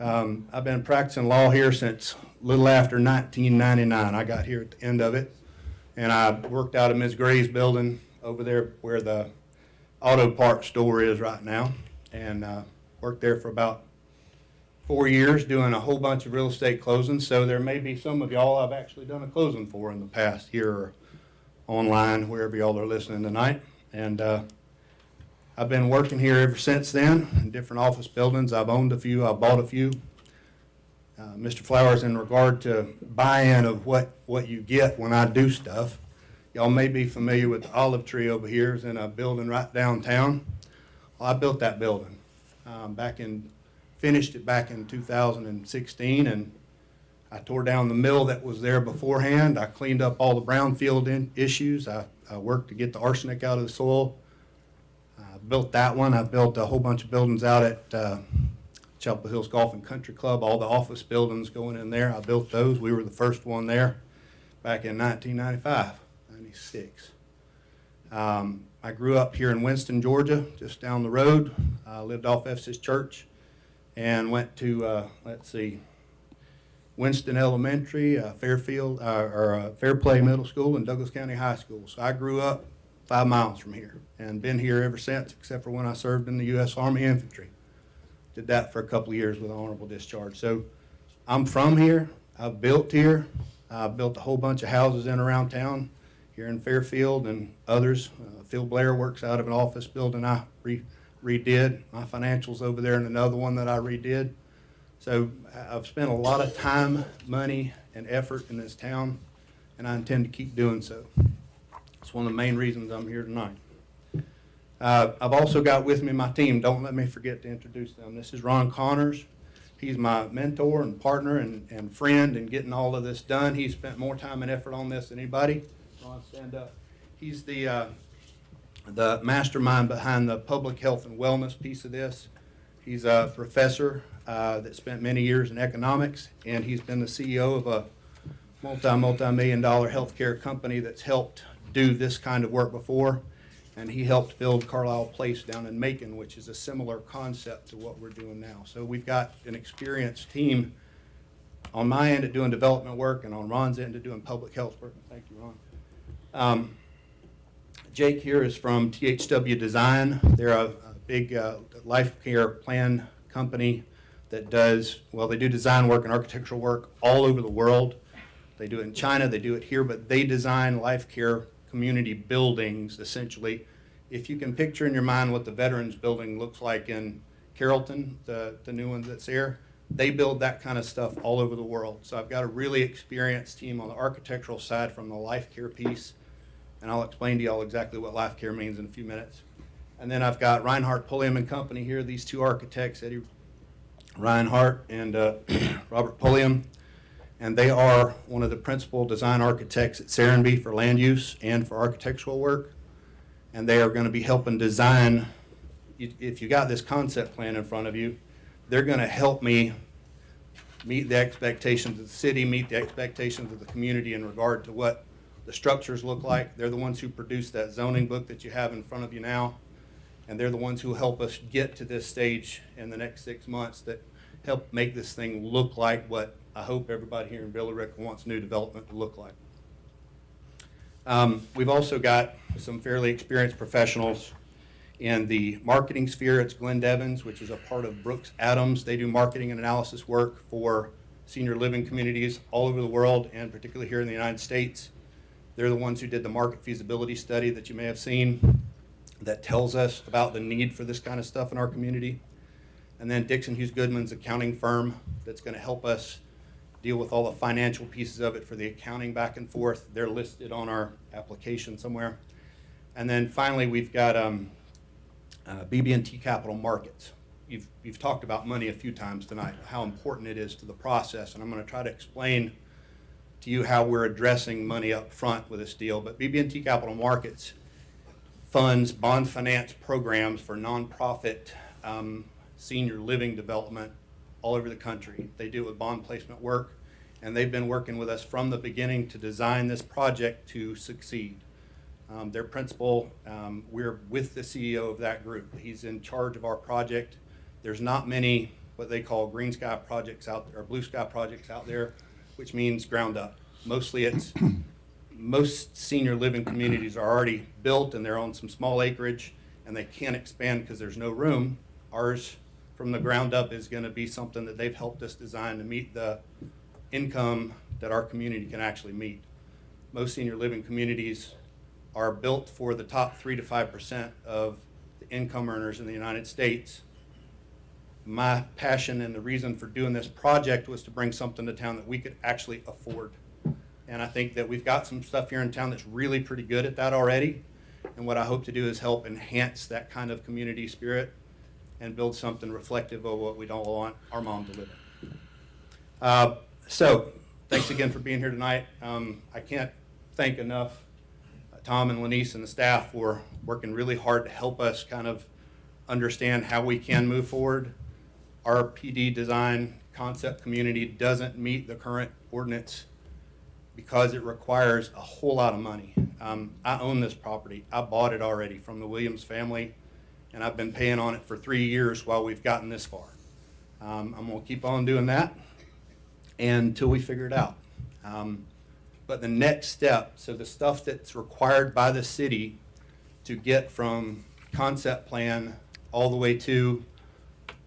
I've been practicing law here since a little after 1999. I got here at the end of it, and I worked out of Ms. Gray's building over there where the auto parts store is right now, and worked there for about 4 years doing a whole bunch of real estate closings. So there may be some of y'all I've actually done a closing for in the past here or online, wherever y'all are listening tonight. And I've been working here ever since then in different office buildings. I've owned a few, I've bought a few. Mr. Flowers, in regard to buy-in of what you get when I do stuff, y'all may be familiar with the olive tree over here. It's in a building right downtown. Well, I built that building finished it back in 2016, and I tore down the mill that was there beforehand. I cleaned up all the brownfield issues. I worked to get the arsenic out of the soil. I built that one. I built a whole bunch of buildings out at Chapel Hills Golf and Country Club, all the office buildings going in there. I built those. We were the first one there back in 1995, 96. I grew up here in Winston, Georgia, just down the road. I lived off Ephesus Church and went to, Winston Elementary, Fairfield, Fairplay Middle School, and Douglas County High School. So I grew up 5 miles from here and been here ever since, except for when I served in the U.S. Army Infantry. Did that for a couple of years with an honorable discharge. So I'm from here. I've built here. I built a whole bunch of houses in and around town here in Fairfield and others. Phil Blair works out of an office building I redid. My financials over there in another one that I redid. So I've spent a lot of time, money, and effort in this town, and I intend to keep doing so. It's one of the main reasons I'm here tonight. I've also got with me my team. Don't let me forget to introduce them. This is Ron Connors. He's my mentor and partner and friend in getting all of this done. He's spent more time and effort on this than anybody. Ron, stand up. He's the mastermind behind the public health and wellness piece of this. He's a professor that spent many years in economics, and he's been the CEO of a multi-million-dollar healthcare company that's helped do this kind of work before. And he helped build Carlisle Place down in Macon, which is a similar concept to what we're doing now. So we've got an experienced team on my end at doing development work and on Ron's end at doing public health work. Thank you, Ron. Jake here is from THW Design. They're a big life care plan company that does, well, they do design work and architectural work all over the world. They do it in China, they do it here, but they design life care community buildings, essentially. If you can picture in your mind what the Veterans Building looks like in Carrollton, the new one that's there, they build that kind of stuff all over the world. So I've got a really experienced team on the architectural side from the life care piece, and I'll explain to y'all exactly what life care means in a few minutes. And then I've got Reinhardt Pulliam and Company here, these two architects, Eddie Reinhardt and Robert Pulliam. And they are one of the principal design architects at Serenby for land use and for architectural work. And they are going to be helping design, if you got this concept plan in front of you, they're going to help me meet the expectations of the city, meet the expectations of the community in regard to what the structures look like. They're the ones who produce that zoning book that you have in front of you now. And they're the ones who help us get to this stage in the next 6 months that help make this thing look like what I hope everybody here in Billerica wants new development to look like. We've also got some fairly experienced professionals in the marketing sphere. It's Glenn Devins, which is a part of Brooks Adams. They do marketing and analysis work for senior living communities all over the world, and particularly here in the United States. They're the ones who did the market feasibility study that you may have seen that tells us about the need for this kind of stuff in our community. And then Dixon Hughes Goodman's accounting firm that's going to help us deal with all the financial pieces of it for the accounting back and forth. They're listed on our application somewhere. And then finally, we've got BB&T Capital Markets. You've talked about money a few times tonight, how important it is to the process, and I'm going to try to explain to you how we're addressing money up front with this deal. But BB&T Capital Markets funds bond finance programs for nonprofit senior living development all over the country. They do it with bond placement work, and they've been working with us from the beginning to design this project to succeed. Their principal, we're with the CEO of that group. He's in charge of our project. There's not many what they call green sky projects out there, or blue sky projects out there, which means ground up. Mostly it's, most senior living communities are already built and they're on some small acreage and they can't expand because there's no room. Ours from the ground up is going to be something that they've helped us design to meet the income that our community can actually meet. Most senior living communities are built for the top 3 to 5% of the income earners in the United States. My passion and the reason for doing this project was to bring something to town that we could actually afford. And I think that we've got some stuff here in town that's really pretty good at that already. And what I hope to do is help enhance that kind of community spirit and build something reflective of what we don't want our mom to live in. So thanks again for being here tonight. I can't thank enough Tom and Lanice and the staff for working really hard to help us kind of understand how we can move forward. Our PD design concept community doesn't meet the current ordinance because it requires a whole lot of money. I own this property. I bought it already from the Williams family, and I've been paying on it for 3 years while we've gotten this far. I'm gonna keep on doing that until we figure it out. But the next step, so the stuff that's required by the city to get from concept plan all the way to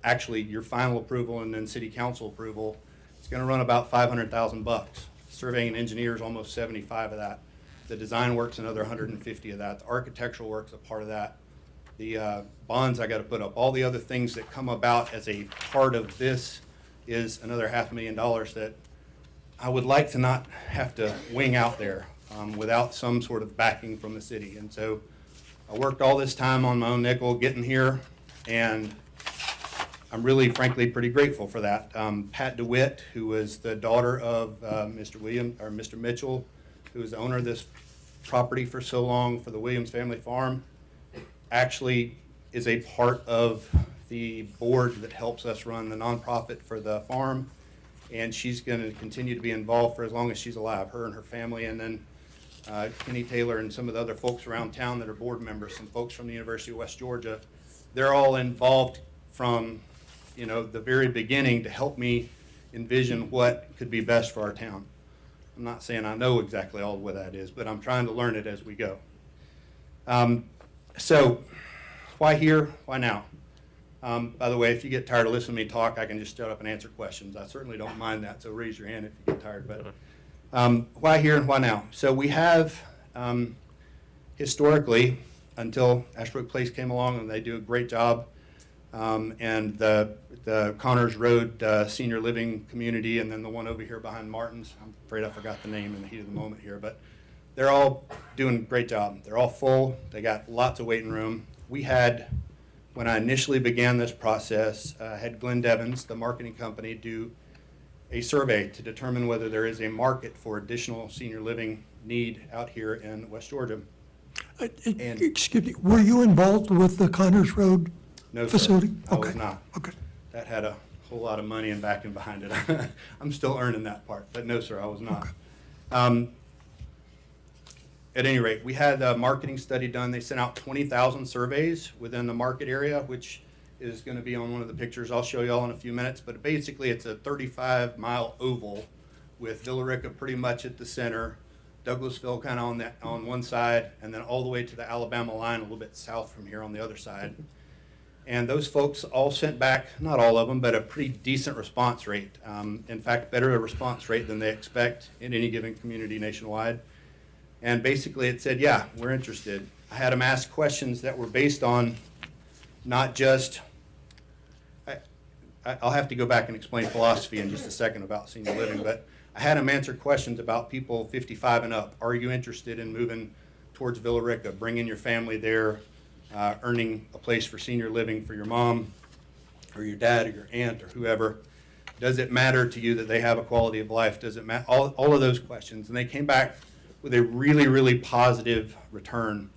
actually your final approval and then city council approval, it's gonna run about $500,000. Surveying and engineers, almost 75 of that. The design work's another 150 of that. The architectural work's a part of that. The bonds I gotta put up. All the other things that come about as a part of this is another $500,000 that I would like to not have to wing out there without some sort of backing from the city. And so I worked all this time on my own nickel getting here, and I'm really, frankly, pretty grateful for that. Pat DeWitt, who was the daughter of Mr. Mitchell, who was the owner of this property for so long for the Williams family farm, actually is a part of the board that helps us run the nonprofit for the farm. And she's going to continue to be involved for as long as she's alive, her and her family. And then Kenny Taylor and some of the other folks around town that are board members, some folks from the University of West Georgia, they're all involved from the very beginning to help me envision what could be best for our town. I'm not saying I know exactly all what that is, but I'm trying to learn it as we go. So why here, why now? By the way, if you get tired of listening to me talk, I can just shut up and answer questions. I certainly don't mind that, so raise your hand if you get tired. But why here and why now? So we have historically, until Ashbrook Place came along, and they do a great job, and the Connors Road senior living community, and then the one over here behind Martin's. I'm afraid I forgot the name in the heat of the moment here, but they're all doing a great job. They're all full. They got lots of waiting room. We had, when I initially began this process, had Glenn Devens, the marketing company, do a survey to determine whether there is a market for additional senior living need out here in West Georgia. And Excuse me, were you involved with the Connors Road no, facility? sir, I was Okay. not. Okay. That had a whole lot of money and backing behind it. I'm still earning that part, but no, sir, I was not. At any rate, we had a marketing study done. They sent out 20,000 surveys within the market area, which is going to be on one of the pictures I'll show you all in a few minutes. But basically, it's a 35-mile oval with Billerica pretty much at the center, Douglasville kind of on one side, and then all the way to the Alabama line, a little bit south from here on the other side. And those folks all sent back, not all of them, but a pretty decent response rate. In fact, better a response rate than they expect in any given community nationwide. And basically it said, yeah, we're interested. I had them ask questions that were based on not just, I'll have to go back and explain philosophy in just a second about senior living, but I had them answer questions about people 55 and up. Are you interested in moving towards Billerica, bringing your family there, earning a place for senior living for your mom or your dad or your aunt or whoever? Does it matter to you that they have a quality of life? Does it matter? All of those questions. And they came back with a really, really positive return.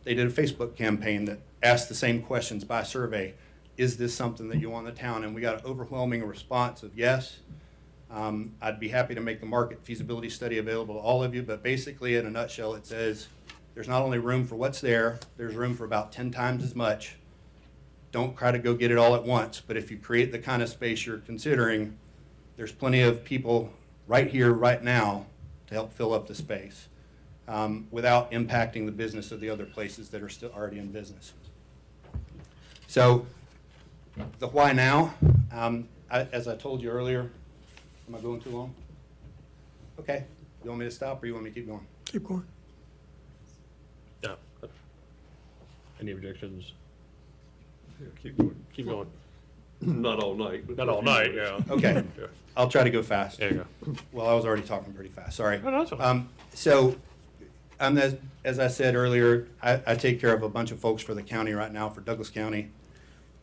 They did a Facebook campaign that asked the same questions by survey. Is this something that you want in the town? And we got an overwhelming response of yes. I'd be happy to make the market feasibility study available to all of you, but basically in a nutshell it says there's not only room for what's there, there's room for about 10 times as much. Don't try to go get it all at once, but if you create the kind of space you're considering, there's plenty of people right here, right now, to help fill up the space without impacting the business of the other places that are still already in business. So the why now, as I told you earlier, am I going too long? Okay, you want me to stop or you want me to keep going? Keep going. Yeah. Any objections? Yeah, keep going. Keep going. Not all night. But Not all night, yeah. Okay, Yeah. I'll try to go fast. There you go. Well, I was already talking pretty fast, sorry. No, that's fine. So, as I said earlier, I take care of a bunch of folks for the county right now, for Douglas County.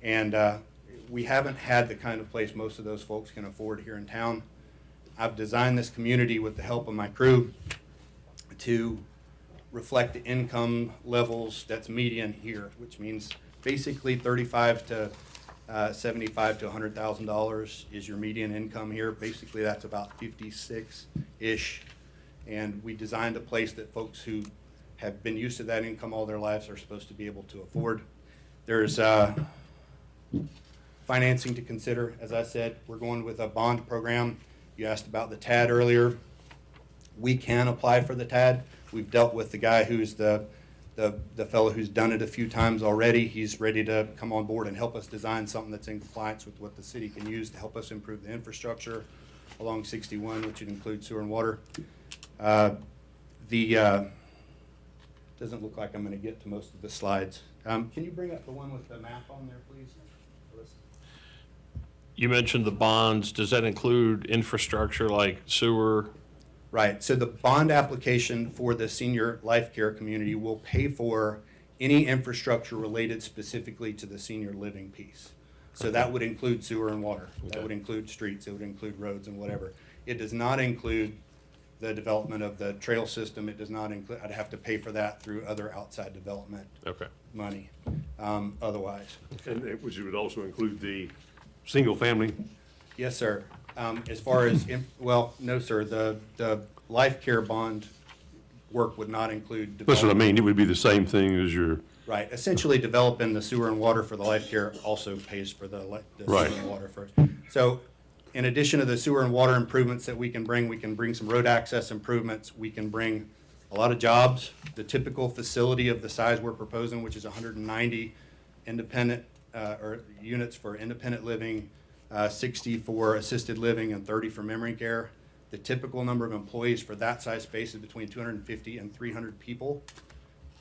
And we haven't had the kind of place most of those folks can afford here in town. I've designed this community with the help of my crew to reflect the income levels that's median here, which means basically 35 to 75 to $100,000 is your median income here. Basically, that's about 56-ish. And we designed a place that folks who have been used to that income all their lives are supposed to be able to afford. There's financing to consider. As I said, we're going with a bond program. You asked about the TAD earlier. We can apply for the TAD. We've dealt with the guy who's the fellow who's done it a few times already. He's ready to come on board and help us design something that's in compliance with what the city can use to help us improve the infrastructure along 61, which would include sewer and water. Doesn't look like I'm going to get to most of the slides. Can you bring up the one with the map on there, please? You mentioned the bonds. Does that include infrastructure like sewer? Right, so the bond application for the senior life care community will pay for any infrastructure related specifically to the senior living piece. So that would include sewer and water. That would include streets. It would include roads and whatever. It does not include the development of the trail system. It does not include, I'd have to pay for that through other outside development Okay. money otherwise. And which would also include the single family. Yes, sir. As far as, well, no, sir, the life care bond work would not include That's what I development. mean. It would be the same thing as your, Right, essentially developing the sewer and water for the life care also pays for the sewer Right. and water for it. So in addition to the sewer and water improvements that we can bring some road access improvements, we can bring a lot of jobs. The typical facility of the size we're proposing, which is 190 independent, or units for independent living, 60 for assisted living and 30 for memory care. The typical number of employees for that size space is between 250 and 300 people.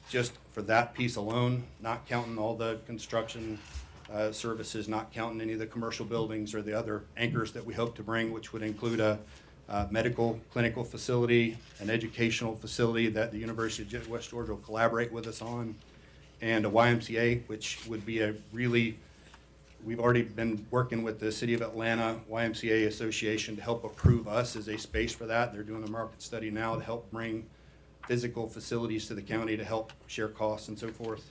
Just for that piece alone, not counting all the construction services, not counting any of the commercial buildings or the other anchors that we hope to bring, which would include a medical clinical facility, an educational facility that the University of West Georgia will collaborate with us on, and a YMCA, which would be a really, we've already been working with the City of Atlanta YMCA Association to help approve us as a space for that. They're doing a market study now to help bring physical facilities to the county to help share costs and so forth.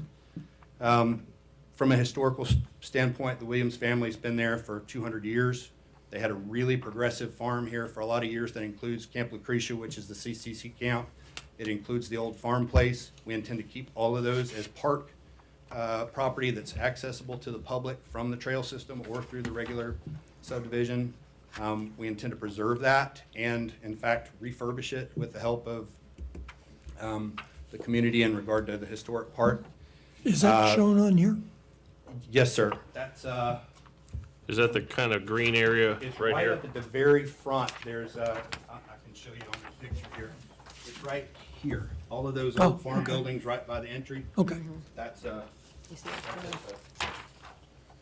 From a historical standpoint, the Williams family's been there for 200 years. They had a really progressive farm here for a lot of years that includes Camp Lucretia, which is the CCC camp. It includes the old farm place. We intend to keep all of those as park property that's accessible to the public from the trail system or through the regular subdivision. We intend to preserve that and, in fact, refurbish it with the help of the community in regard to the historic part. Is that shown on here? Yes, sir. That's, Is that the kind of green area it's right right here? up at the very front. There's I can show you on the picture here. It's right here. All of those Oh, old farm okay. buildings right by the entry. Okay, That's,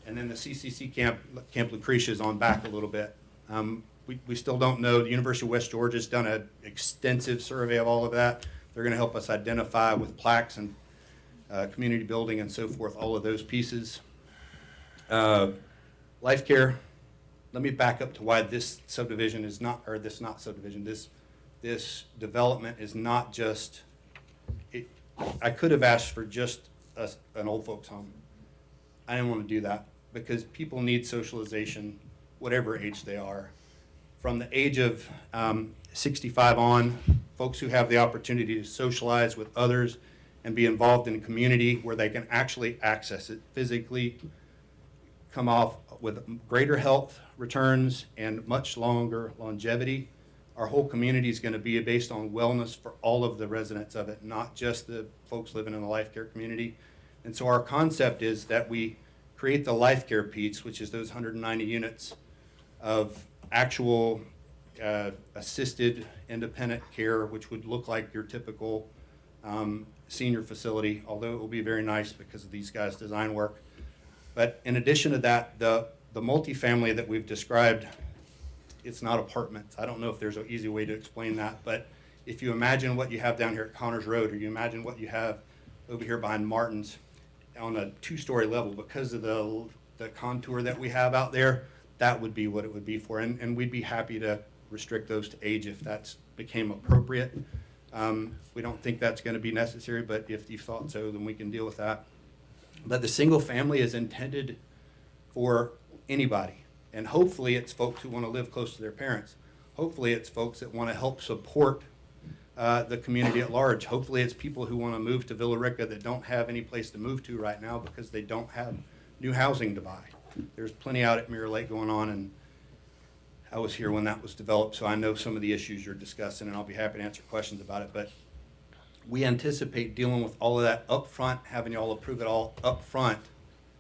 and then the CCC Camp Lucretia is on back a little bit. We still don't know. The University of West Georgia's done an extensive survey of all of that. They're going to help us identify with plaques and community building and so forth, all of those pieces. Life care, let me back up to why this subdivision is not, or this not subdivision, this development is not just, I could have asked for just an old folks home. I didn't want to do that because people need socialization, whatever age they are. From the age of 65 on, folks who have the opportunity to socialize with others and be involved in a community where they can actually access it physically, come off with greater health returns and much longer longevity. Our whole community is going to be based on wellness for all of the residents of it, not just the folks living in the life care community. And so our concept is that we create the life care piece, which is those 190 units of actual assisted independent care, which would look like your typical senior facility, although it will be very nice because of these guys' design work. But in addition to that, the multifamily that we've described, it's not apartments. I don't know if there's an easy way to explain that, but if you imagine what you have down here at Connors Road, or you imagine what you have over here behind Martin's on a 2-story level, because of the contour that we have out there, that would be what it would be for. And we'd be happy to restrict those to age if that's became appropriate. We don't think that's going to be necessary, but if you thought so, then we can deal with that. But the single family is intended for anybody. And hopefully it's folks who want to live close to their parents. Hopefully it's folks that want to help support the community at large. Hopefully it's people who want to move to Billerica that don't have any place to move to right now because they don't have new housing to buy. There's plenty out at Mirror Lake going on, and I was here when that was developed, so I know some of the issues you're discussing, and I'll be happy to answer questions about it. But we anticipate dealing with all of that up front, having you all approve it all up front,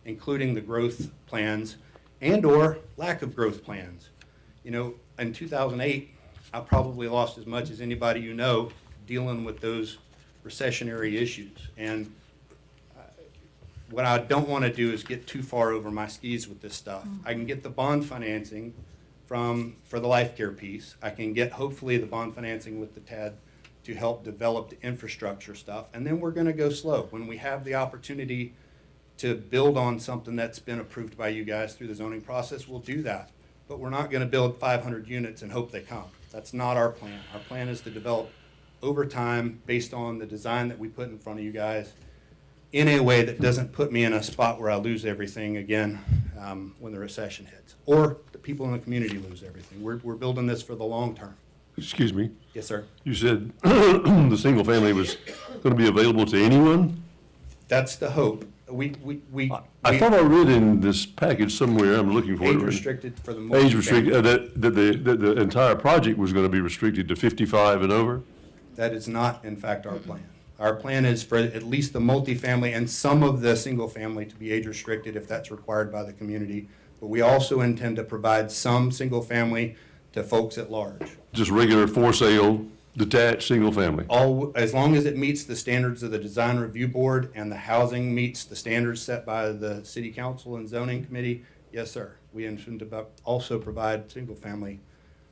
including the growth plans and or lack of growth plans. You know, in 2008, I probably lost as much as anybody you know dealing with those recessionary issues. And what I don't want to do is get too far over my skis with this stuff. I can get the bond financing for the life care piece. I can get hopefully the bond financing with the TAD to help develop the infrastructure stuff. And then we're going to go slow. When we have the opportunity to build on something that's been approved by you guys through the zoning process, we'll do that. But we're not going to build 500 units and hope they come. That's not our plan. Our plan is to develop over time based on the design that we put in front of you guys in a way that doesn't put me in a spot where I lose everything again when the recession hits, or the people in the community lose everything. We're building this for the long term. Excuse me, Yes, sir. you said the single family was going to be available to anyone? That's the hope. I thought I read in this package somewhere, I'm looking for it. Age restricted for the Age multifamily. restricted, that the entire project was going to be restricted to 55 and over? That is not, in fact, our plan. Our plan is for at least the multifamily and some of the single family to be age restricted if that's required by the community. But we also intend to provide some single family to folks at large. Just regular for sale, detached, single family? All, as long as it meets the standards of the design review board and the housing meets the standards set by the city council and zoning committee, yes, sir. We intend to also provide single family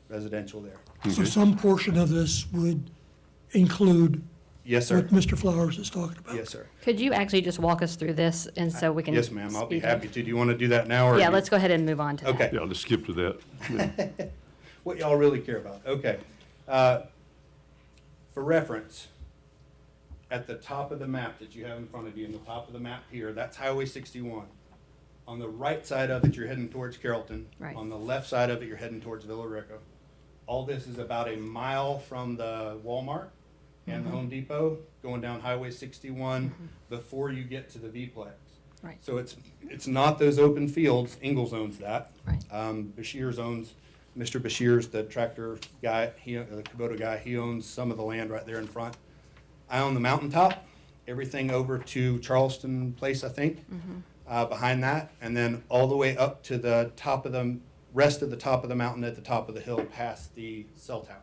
residential there. so some portion of this would include Yes, sir. what Mr. Flowers is talking about. Yes, sir. Could you actually just walk us through this and so we can? Yes, ma'am. I'll be speed up? happy to. Do you want to do that now or? Yeah, let's go ahead and move on to that. Okay. Yeah, let's skip to that. What y'all really care about. Okay. For reference, at the top of the map that you have in front of you, in the top of the map here, that's Highway 61. On the right side of it, you're heading towards Carrollton. Right. On the left side of it, you're heading towards Villarica. All this is about a mile from the Walmart and the Home Depot, going down Highway 61 before you get to the V-Plex. Right. So it's not those open fields. Ingalls owns that. Right. Bashir's owns, Mr. Bashir's the tractor guy, the Kubota guy, he owns some of the land right there in front. I own the mountaintop, everything over to Charleston Place, I think. behind that, and then all the way up to the top of the rest of the top of the mountain at the top of the hill past the cell tower.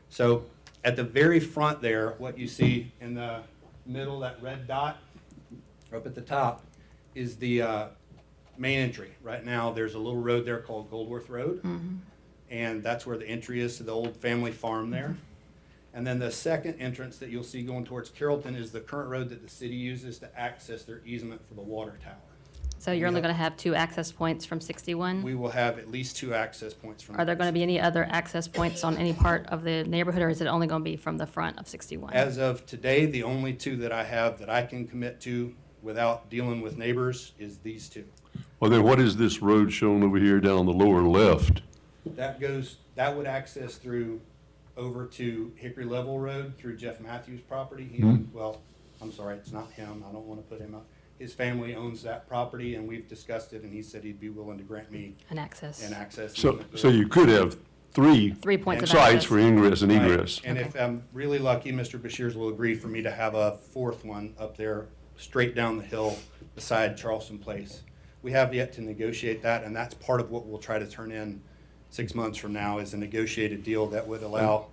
So at the very front there, what you see in the middle, that red dot up at the top, is the main entry. Right now, there's a little road there called Goldworth Road, and that's where the entry is to the old family farm there. And then the second entrance that you'll see going towards Carrollton is the current road that the city uses to access their easement for the water tower. So you're only going to have 2 access points from 61? We will have at least 2 access points from. Are there going to be any other access points on any part of the neighborhood, or is it only going to be from the front of 61? As of today, the only 2 that I have that I can commit to without dealing with neighbors is these 2. Well, then what is this road shown over here down on the lower left? That would access through over to Hickory Level Road through Jeff Matthews' property. Well, I'm sorry, it's not him. I don't want to put him up. His family owns that property, and we've discussed it, and he said he'd be willing to grant me An access. an access. So, easement so there. you could have 3 3 points of sites access. for ingress and Right. egress. And if I'm really lucky, Mr. Bashirs will agree for me to have a 4th one up there, straight down the hill beside Charleston Place. We have yet to negotiate that, and that's part of what we'll try to turn in 6 months from now, is a negotiated deal that would allow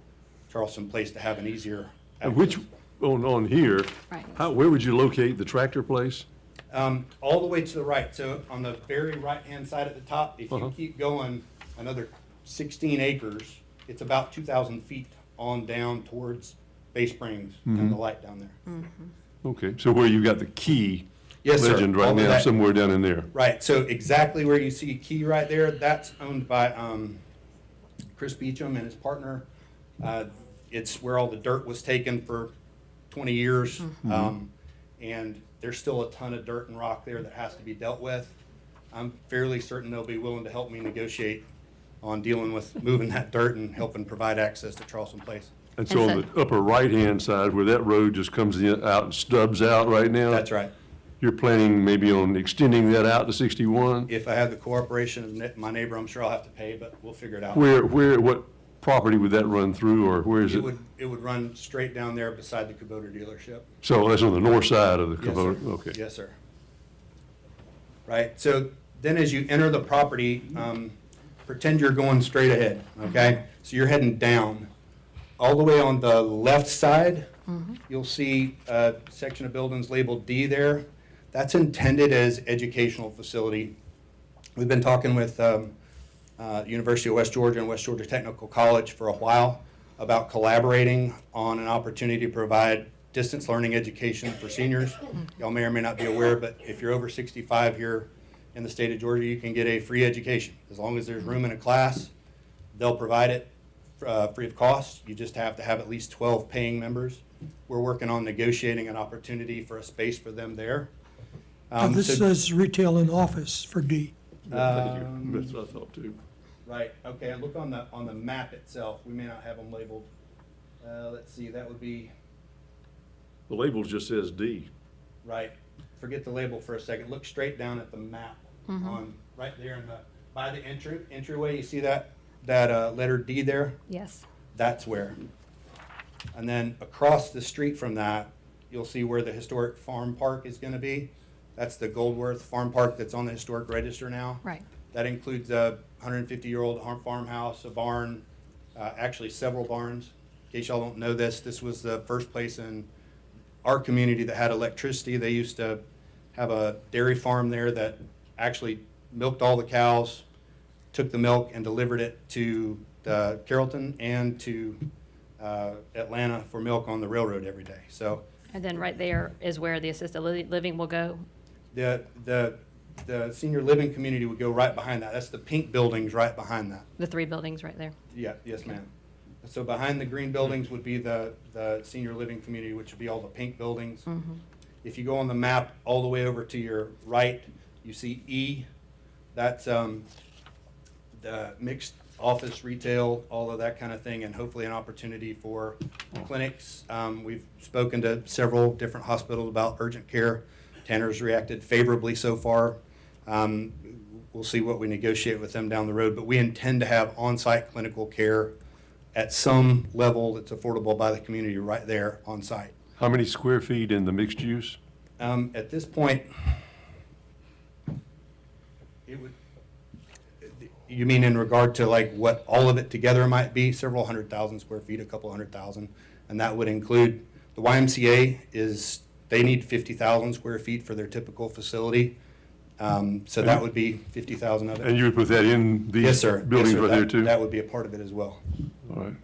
Charleston Place to have an easier. And which, on here, Right. where would you locate the tractor place? All the way to the right, so on the very right-hand side at the top, if Uh-huh. you keep going another 16 acres, it's about 2,000 feet on down towards Bay Springs and the light down there. Okay, so where you've got the key Yes, sir. legend All right of now, that- somewhere down in there. Right, so exactly where you see Key right there, that's owned by Chris Beecham and his partner. It's where all the dirt was taken for 20 years. And there's still a ton of dirt and rock there that has to be dealt with. I'm fairly certain they'll be willing to help me negotiate on dealing with moving that dirt and helping provide access to Charleston Place. And so on And the upper right-hand side, where that road just comes out and stubs out right now? That's right. You're planning maybe on extending that out to 61? If I have the cooperation of my neighbor, I'm sure I'll have to pay, but we'll figure it out. What property would that run through, or where is it? It would run straight down there beside the Kubota dealership. So that's on the north side of the Yes, sir. Kubota? Okay. Yes, sir. Right, so then as you enter the property, pretend you're going straight ahead, okay? So you're heading down. All the way on the left side, you'll see a section of buildings labeled D there. That's intended as educational facility. We've been talking with University of West Georgia and West Georgia Technical College for a while about collaborating on an opportunity to provide distance learning education for seniors. Y'all may or may not be aware, but if you're over 65 here in the state of Georgia, you can get a free education. As long as there's room in a class, they'll provide it free of cost. You just have to have at least 12 paying members. We're working on negotiating an opportunity for a space for them there. Now, this So- says retail and office for D. Thank you. That's what I thought too. Right, okay, and look on the map itself, we may not have them labeled. Let's see, that would be, The label just says D. right, forget the label for a second, look straight down at the map on, right there in the, by the entryway, you see that letter D there? Yes. That's where. And then across the street from that, you'll see where the historic farm park is gonna be. That's the Goldworth Farm Park that's on the historic register now. Right. That includes a 150-year-old farmhouse, a barn, actually several barns. In case y'all don't know this, this was the first place in our community that had electricity. They used to have a dairy farm there that actually milked all the cows, took the milk and delivered it to Carrollton and to Atlanta for milk on the railroad every day. So And then right there is where the assisted living will go? the senior living community would go right behind that. That's the pink buildings right behind that. The 3 buildings right there? Yeah, yes, ma'am. So behind the green buildings would be the senior living community, which would be all the pink buildings. If you go on the map all the way over to your right, you see E. That's the mixed office, retail, all of that kind of thing, and hopefully an opportunity for clinics. We've spoken to several different hospitals about urgent care. Tanner's reacted favorably so far. We'll see what we negotiate with them down the road, but we intend to have on-site clinical care at some level that's affordable by the community right there on site. How many square feet in the mixed use? At this point, It would, you mean in regard to like what all of it together might be? Several 100,000 square feet, a couple 100,000. And that would include, the YMCA is, they need 50,000 square feet for their typical facility. So that would be 50,000 of it. And you would put that in Yes, these sir. buildings Yes, sir. right there That- too? That would be a part of it as well. All right.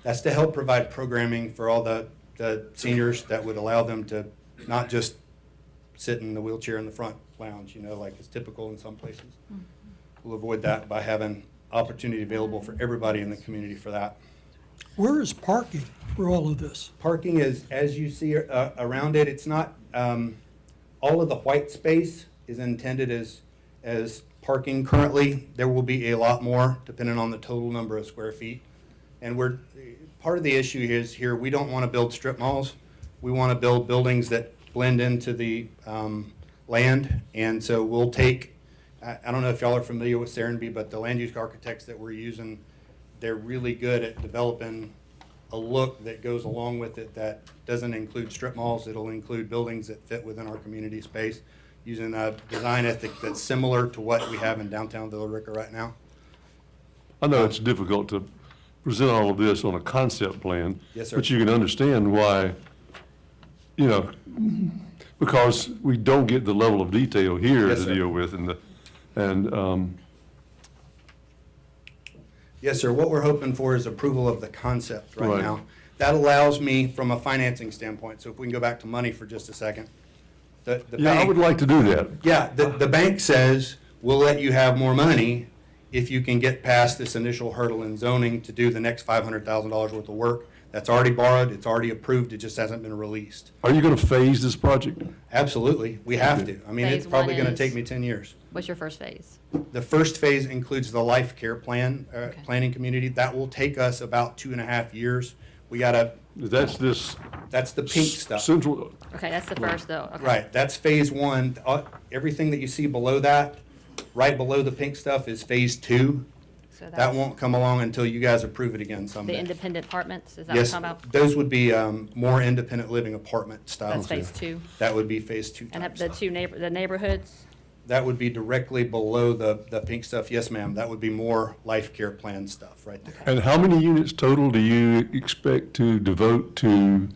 That's to help provide programming for all the seniors that would allow them to not just sit in the wheelchair in the front lounge, you know, like is typical in some places. We'll avoid that by having opportunity available for everybody in the community for that. Where is parking for all of this? Parking is, as you see around it, it's not, all of the white space is intended as parking currently. There will be a lot more depending on the total number of square feet. And part of the issue is here, we don't want to build strip malls. We want to build buildings that blend into the land. And so we'll take, I don't know if y'all are familiar with Serenby, but the land use architects that we're using, they're really good at developing a look that goes along with it that doesn't include strip malls. It'll include buildings that fit within our community space using a design ethic that's similar to what we have in downtown Billerica right now. I know it's difficult to present all of this on a concept plan. Yes, sir. But you can understand why, you know, because we don't get the level of detail here Yes, to sir. deal with and Yes, sir. What we're hoping for is approval of the concept right Right. now. That allows me, from a financing standpoint, so if we can go back to money for just a second. The yeah, I bank- would like to do that. Yeah, the bank says, we'll let you have more money if you can get past this initial hurdle in zoning to do the next $500,000 worth of work. That's already borrowed, it's already approved, it just hasn't been released. Are you going to phase this project? Absolutely, we have to. I mean, it's Phase probably one gonna is- take me 10 years. What's your first phase? The first phase includes the life care plan, Okay. planning community. That will take us about 2.5 years. We gotta, That's this that's the pink stuff. central, Okay, that's the first though, okay. Right, that's phase one. Everything that you see below that, right below the pink stuff is phase two. So That that's won't come along until you guys approve it again the someday. independent apartments, is that what you're Yes, talking about? those would be more independent living apartment style. That's phase two. That would be phase two And type the stuff. the neighborhoods? That would be directly below the pink stuff. Yes, ma'am, that would be more life care plan stuff right there. and how many units total do you expect to devote to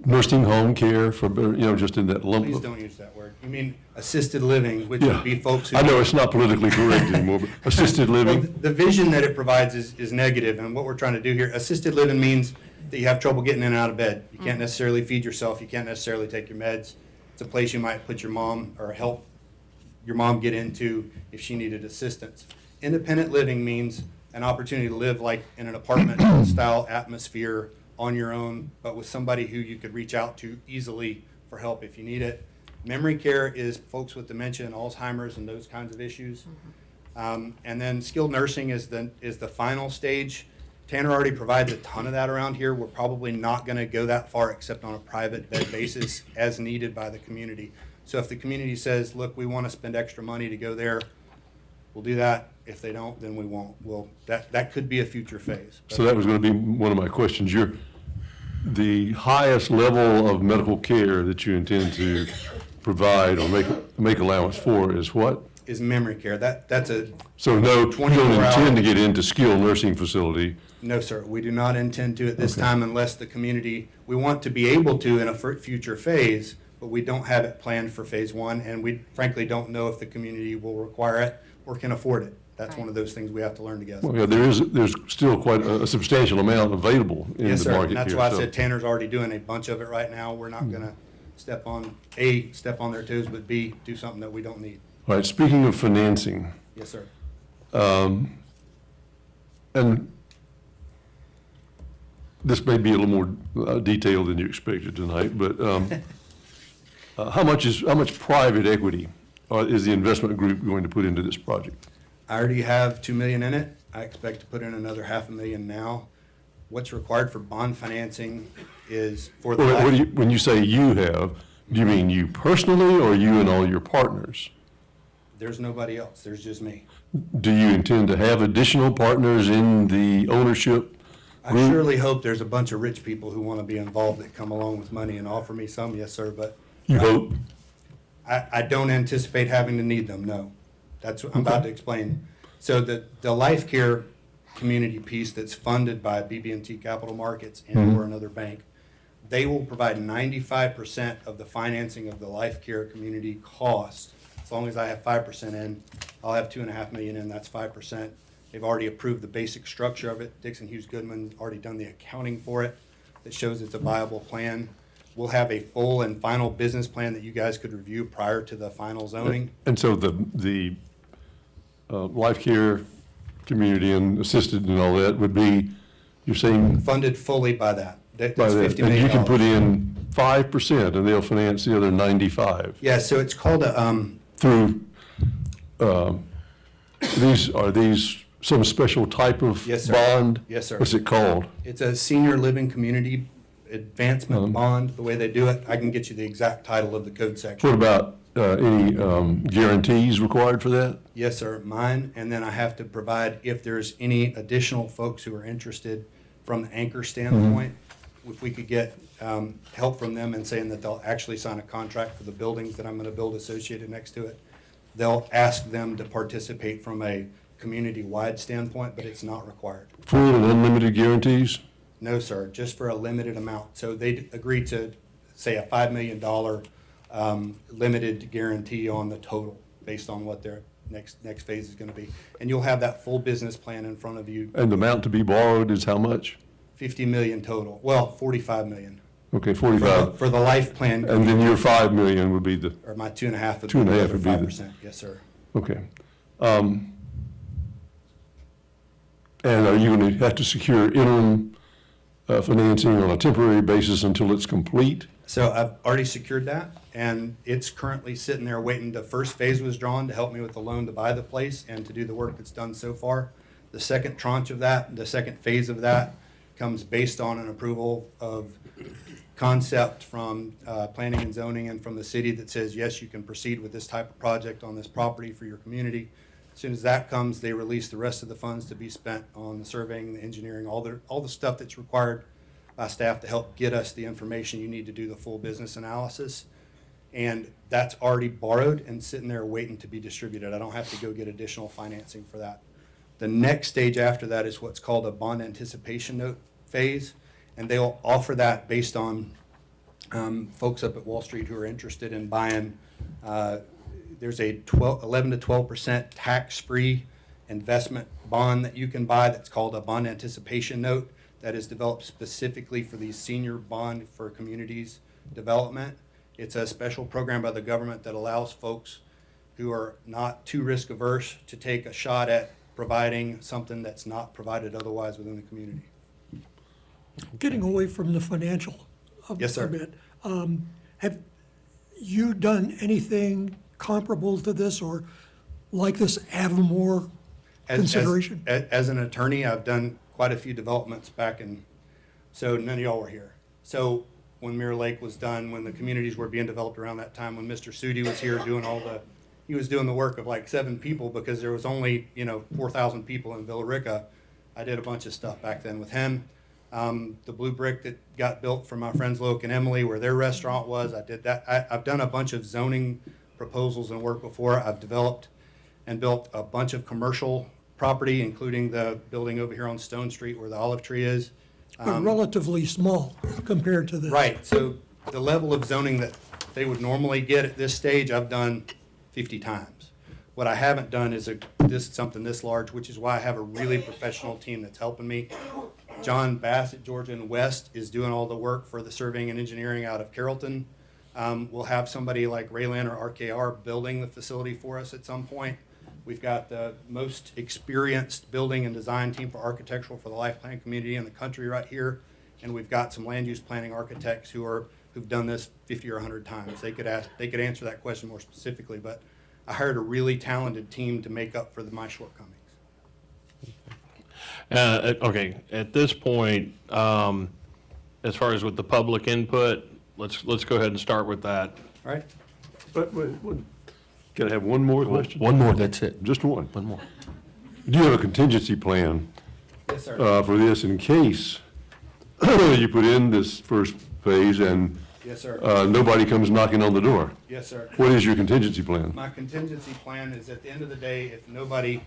nursing home care for, you know, just in that lump Please of? don't use that word. You mean assisted living, which Yeah. would be folks who. I know it's not politically correct anymore, but assisted Well, living. the vision that it provides is negative, and what we're trying to do here, assisted living means that you have trouble getting in and out of bed. You can't necessarily feed yourself, you can't necessarily take your meds. It's a place you might put your mom or help your mom get into if she needed assistance. Independent living means an opportunity to live like in an apartment style atmosphere on your own, but with somebody who you could reach out to easily for help if you need it. Memory care is folks with dementia and Alzheimer's and those kinds of issues. And then skilled nursing is the final stage. Tanner already provides a ton of that around here. We're probably not gonna go that far except on a private bed basis as needed by the community. So if the community says, look, we wanna spend extra money to go there, we'll do that. If they don't, then we won't. That could be a future phase. So that was going to be one of my questions. The highest level of medical care that you intend to provide or make allowance for is what? Is memory care. That's a, So no, you don't 24 hour. intend to get into skilled nursing facility. no, sir, we do not intend to at this time unless the community, we want to be able to in a future phase, but we don't have it planned for phase one, and we frankly don't know if the community will require it or can afford it. That's one of those things we have to learn together. Well, yeah, there's still quite a substantial amount available in Yes, the sir, market and here. that's why I so- said Tanner's already doing a bunch of it right now. We're not gonna step on their toes, but B, do something that we don't need. All right, speaking of financing, Yes, sir. and this may be a little more detailed than you expected tonight, but how much private equity is the investment group going to put into this project? I already have 2 million in it. I expect to put in another 500,000 now. What's required for bond financing is for the. Well, when you say you have, do you mean you personally or you and all your partners? There's nobody else. There's just me. Do you intend to have additional partners in the ownership I group? surely hope there's a bunch of rich people who want to be involved that come along with money and offer me some, yes, sir, but You hope? I don't anticipate having to need them, no. That's what I'm about to explain. So the life care community piece that's funded by BB&T Capital Markets and or another bank, they will provide 95% of the financing of the life care community cost. As long as I have 5% in, I'll have $2.5 million in, that's 5%. They've already approved the basic structure of it. Dixon Hughes Goodman's already done the accounting for it that shows it's a viable plan. We'll have a full and final business plan that you guys could review prior to the final zoning. And so the life care community and assisted and all that would be, you're saying, Funded fully by that. That's by that, $50 and million. you can put in 5% and they'll finance the other 95 Yeah, so it's called a, through, are these some special type of Yes, sir. bond? Yes, sir. What's it called? it's a senior living community advancement bond, the way they do it. I can get you the exact title of the code What section. about any guarantees required for that? Yes, sir, mine, and then I have to provide, if there's any additional folks who are interested from the anchor standpoint, if we could get help from them in saying that they'll actually sign a contract for the buildings that I'm gonna build associated next to it. They'll ask them to participate from a community-wide standpoint, but it's not required. Full and unlimited guarantees? No, sir, just for a limited amount. So they agreed to, say, a $5 million limited guarantee on the total, based on what their next phase is gonna be. And you'll have that full business plan in front of you, And the amount to be borrowed is how much? 50 million total, well, 45 million. Okay, 45. For the life plan, And then your 5 million would be the, or my 2.5 would be 2.5 the other would be the- 5%, yes, sir. okay. And are you going to have to secure interim financing on a temporary basis until it's complete? So I've already secured that, and it's currently sitting there waiting. The first phase was drawn to help me with the loan to buy the place and to do the work that's done so far. The second tranche of that, the second phase of that, comes based on an approval of concept from planning and zoning and from the city that says, yes, you can proceed with this type of project on this property for your community. As soon as that comes, they release the rest of the funds to be spent on the surveying, the engineering, all the stuff that's required by staff to help get us the information you need to do the full business analysis. And that's already borrowed and sitting there waiting to be distributed. I don't have to go get additional financing for that. The next stage after that is what's called a bond anticipation note phase, and they'll offer that based on folks up at Wall Street who are interested in buying. There's a 11 to 12% tax-free investment bond that you can buy that's called a bond anticipation note that is developed specifically for the senior bond for communities development. It's a special program by the government that allows folks who are not too risk averse to take a shot at providing something that's not provided otherwise within the community. Getting away from the financial Yes, sir. a bit, have you done anything comparable to this or like this Avamore consideration? As an attorney, I've done quite a few developments back in, so none of y'all were here. So when Mirror Lake was done, when the communities were being developed around that time, when Mr. Sudi was here doing he was doing the work of like 7 people because there was only, 4,000 people in Billerica. I did a bunch of stuff back then with him. The blue brick that got built for my friends Loke and Emily where their restaurant was, I did that. I've done a bunch of zoning proposals and work before. I've developed and built a bunch of commercial property, including the building over here on Stone Street where the olive tree is. But relatively small compared to this. Right, so the level of zoning that they would normally get at this stage, I've done 50 times. What I haven't done is something this large, which is why I have a really professional team that's helping me. John Bass at Georgia and West is doing all the work for the surveying and engineering out of Carrollton. We'll have somebody like Rayland or RKR building the facility for us at some point. We've got the most experienced building and design team for architectural for the life plan community in the country right here. And we've got some land use planning architects who've done this 50 or 100 times. They could answer that question more specifically, but I hired a really talented team to make up for my shortcomings. Okay, at this point, as far as with the public input, let's go ahead and start with that. All right? But, can I have one more question? One more, that's it. Just one. One more. Do you have a contingency plan Yes, sir. for this in case you put in this first phase and Yes, sir. Nobody comes knocking on the door. Yes, sir. What is your contingency plan? My contingency plan is at the end of the day, if nobody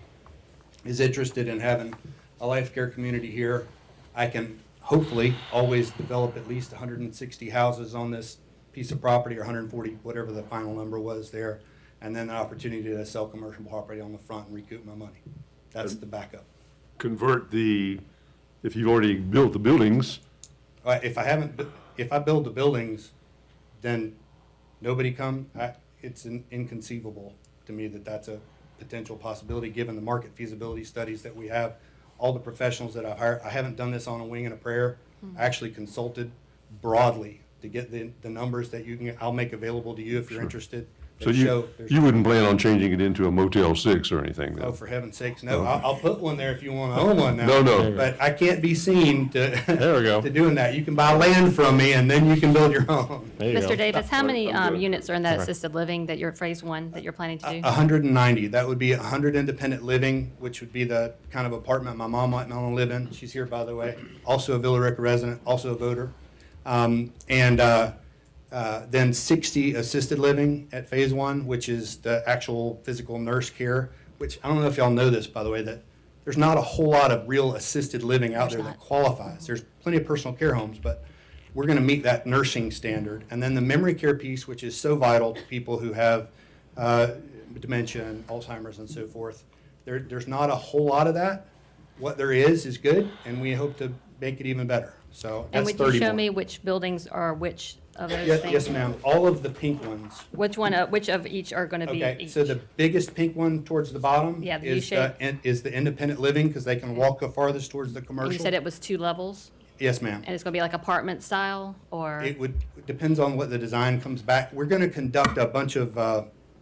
is interested in having a life care community here, I can hopefully always develop at least 160 houses on this piece of property, or 140, whatever the final number was there, and then an opportunity to sell commercial property on the front and recoup my money. That's the backup. Convert if you've already built the buildings, If I build the buildings, then nobody it's inconceivable to me that that's a potential possibility, given the market feasibility studies that we have, all the professionals that I've hired. I haven't done this on a wing and a prayer. I actually consulted broadly to get the numbers that I'll make available to you if you're interested. so you wouldn't plan on changing it into a Motel 6 or anything, Oh, though? for heaven's sakes, no. I'll put one there if you want to own one now. No. But I can't be seen There we go. to doing that. You can buy land from me and then you can build your own. There you go. Mr. Davis, how many I'm good. units are in that Okay. assisted living that you're, phase one, that you're planning to do? 190, that would be 100 independent living, which would be the kind of apartment my mom might not want to live in. She's here, by the way. Also a Billerica resident, also a voter. Then 60 assisted living at phase one, which is the actual physical nurse care, which I don't know if y'all know this, by the way, that there's not a whole lot of real assisted living out there that qualifies. There's plenty of personal care homes, but we're going to meet that nursing standard. And then the memory care piece, which is so vital to people who have dementia and Alzheimer's and so forth. There's not a whole lot of that. What there is good, and we hope to make it even better. So And that's would 30 you show more. me which buildings are which of those Yes, things? yes, ma'am. All of the pink ones. Which of each are gonna be Okay, each? so the biggest pink one towards the bottom Yeah, the is U-shape. is the independent living, because they can walk the farthest towards the And commercial. you said it was 2 levels, Yes, ma'am. and it's gonna be like apartment style, or? It depends on what the design comes back. We're going to conduct a bunch of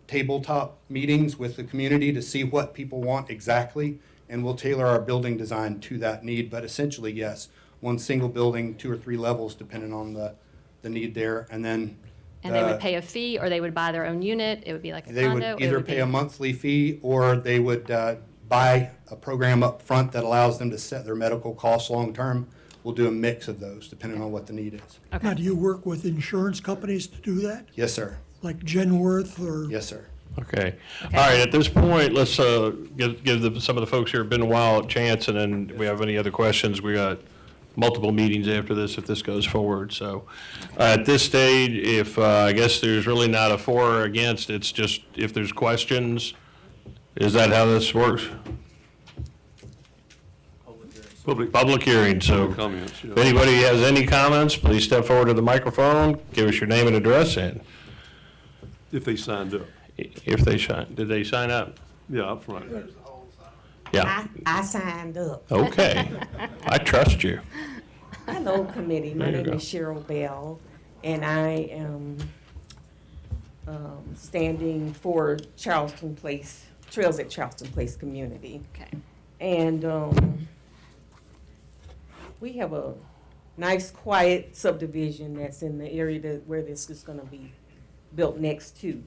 tabletop meetings with the community to see what people want exactly, and we'll tailor our building design to that need. But essentially, yes, one single building, 2 or 3 levels, depending on the need there, and then And they would pay a fee, or they would buy their own unit? It would be like a they would condo? It either would pay be- a monthly fee, or they would buy a program up front that allows them to set their medical costs long-term. We'll do a mix of those, depending on what the need is. Okay. Now, do you work with insurance companies to do that? Yes, sir. Like Genworth or? Yes, sir. Okay. All right, at this point, let's give some of the folks here who've been a while a chance, and then if we have any other questions, we got multiple meetings after this if this goes forward. So at this stage, if, I guess there's really not a for or against, it's just if there's questions, is that how this works? Public hearing, so Comments, yeah. if anybody has any comments, please step forward to the microphone, give us your name and address, and If they signed up. if they did they sign up? Yeah, up front. Yeah, I signed up. okay. I trust you. Hello, committee. My There you name go. is Cheryl Bell, and I am standing for Charleston Place, Trails at Charleston Place community. Okay. And we have a nice, quiet subdivision that's in the area where this is gonna be built next to.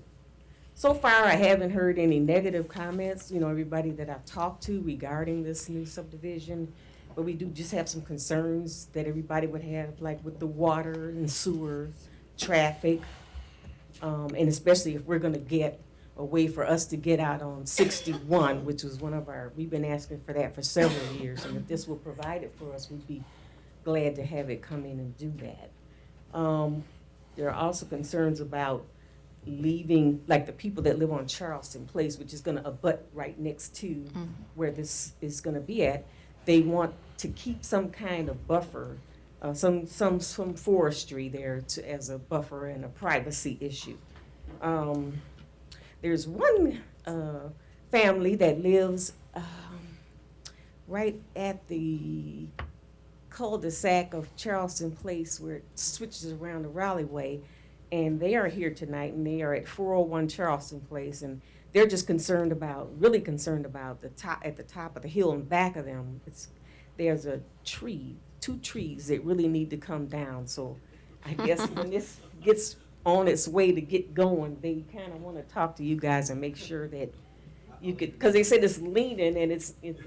So far, I haven't heard any negative comments, everybody that I've talked to regarding this new subdivision. But we do just have some concerns that everybody would have, like with the water and sewer, traffic. And especially if we're gonna get a way for us to get out on 61, which was we've been asking for that for several years. And if this will provide it for us, we'd be glad to have it come in and do that. There are also concerns about leaving, like the people that live on Charleston Place, which is gonna abut right next to where this is gonna be at. They want to keep some kind of buffer, some forestry there as a buffer and a privacy issue. There's one family that lives right at the cul-de-sac of Charleston Place where it switches around the Raleigh Way, and they are here tonight, and they are at 401 Charleston Place, and they're just really concerned about at the top of the hill and back of them. There's a tree, 2 trees that really need to come down. So I guess when this gets on its way to get going, they kind of want to talk to you guys and make sure that you could, because they said it's leaning and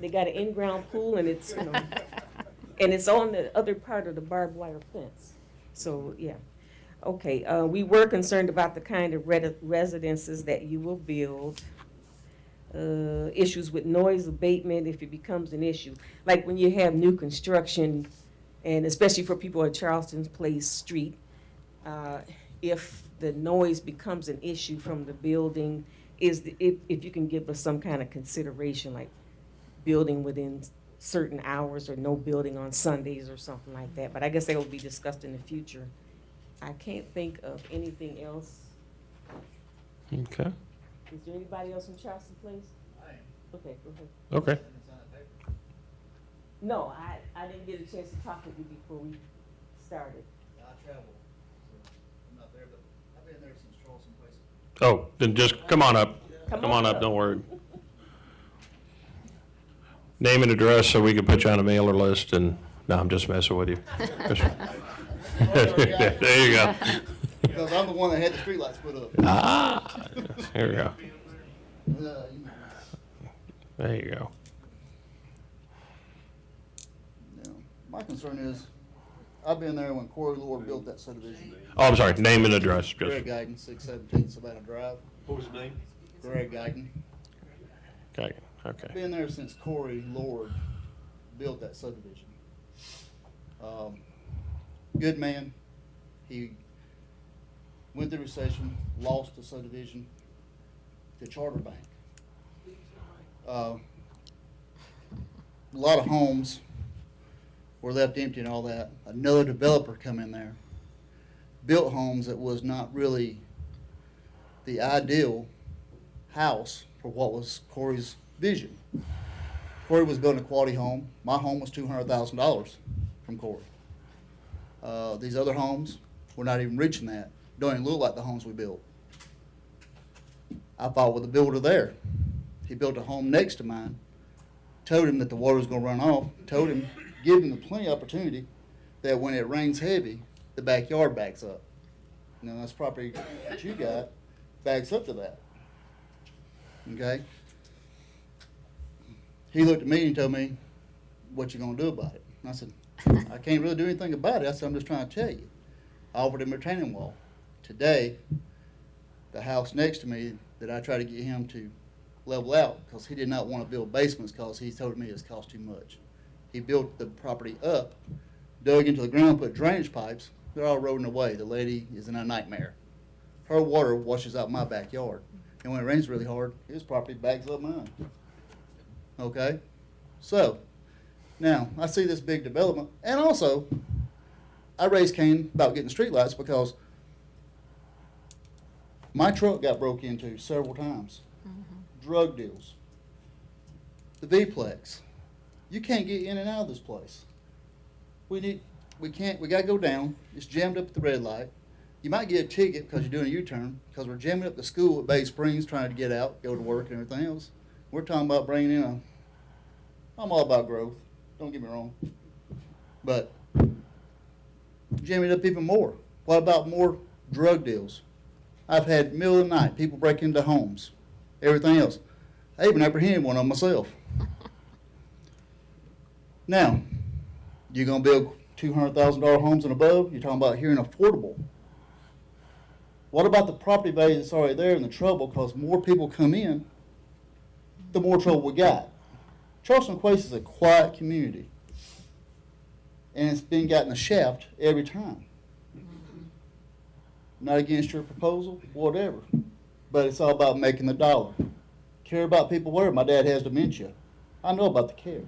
they got an in-ground pool and it's and it's on the other part of the barbed wire fence. So yeah. Okay, we were concerned about the kind of residences that you will build. Issues with noise abatement if it becomes an issue. Like when you have new construction, and especially for people at Charleston Place Street, if the noise becomes an issue from the building, if you can give us some kind of consideration, like building within certain hours or no building on Sundays or something like that. But I guess that will be discussed in the future. I can't think of anything else. Okay, Is there anybody else in Charleston Place? Okay, go ahead. okay. No, I didn't get a chance to talk with you before we started. I travel, so I'm not there, but I've been there since Charleston Place. Oh, then just come on up. Come on up, don't worry. Name and address so we can put you on a mailer list and, no, I'm just messing with you. There you go. Because I'm the one that had the streetlights put up. Ah, there you go. You know. There you go. Yeah. My concern is, I've been there when Corey Lord built that subdivision. Oh, I'm sorry, name and address. Greg Just, Guyton, 617 Savannah Drive. What was his name? Greg Guyton. okay, okay. Been there since Corey Lord built that subdivision. Good man. He went through recession, lost the subdivision to Charter Bank. A lot of homes were left empty and all that. Another developer come in there, built homes that was not really the ideal house for what was Corey's vision. Corey was building a quality home. My home was $200,000 from Corey. These other homes were not even reaching that. Don't even look like the homes we built. I fought with the builder there. He built a home next to mine, told him that the water was going to run off, told him, give him plenty of opportunity that when it rains heavy, the backyard backs up. Now, that's property that you got backs up to that. Okay? He looked at me and told me, what you going to do about it? And I said, I can't really do anything about it. I said, I'm just trying to tell you. I offered him a retaining wall. Today, the house next to me that I tried to get him to level out because he did not want to build basements because he told me it's cost too much. He built the property up, dug into the ground, put drainage pipes. They're all eroding away. The lady is in a nightmare. Her water washes out my backyard. And when it rains really hard, his property backs up mine. Okay? So, now, I see this big development. And also, I raised Cain about getting streetlights because my truck got broke into several times. Drug deals. The V-Plex. You can't get in and out of this place. We gotta go down. It's jammed up at the red light. You might get a ticket because you're doing a U-turn because we're jamming up the school at Bay Springs trying to get out, go to work and everything else. We're talking about bringing in I'm all about growth. Don't get me wrong. But jamming up even more. What about more drug deals? I've had middle of the night, people break into homes, everything else. I even apprehended one on myself. Now, you're going to build $200,000 homes and above? You're talking about here and affordable. What about the property value that's already there and the trouble? Because more people come in, the more trouble we got. Charleston Quace is a quiet community. And it's been gotten a shaft every time. Not against your proposal, whatever. But it's all about making the dollar. Care about people where? My dad has dementia. I know about the care.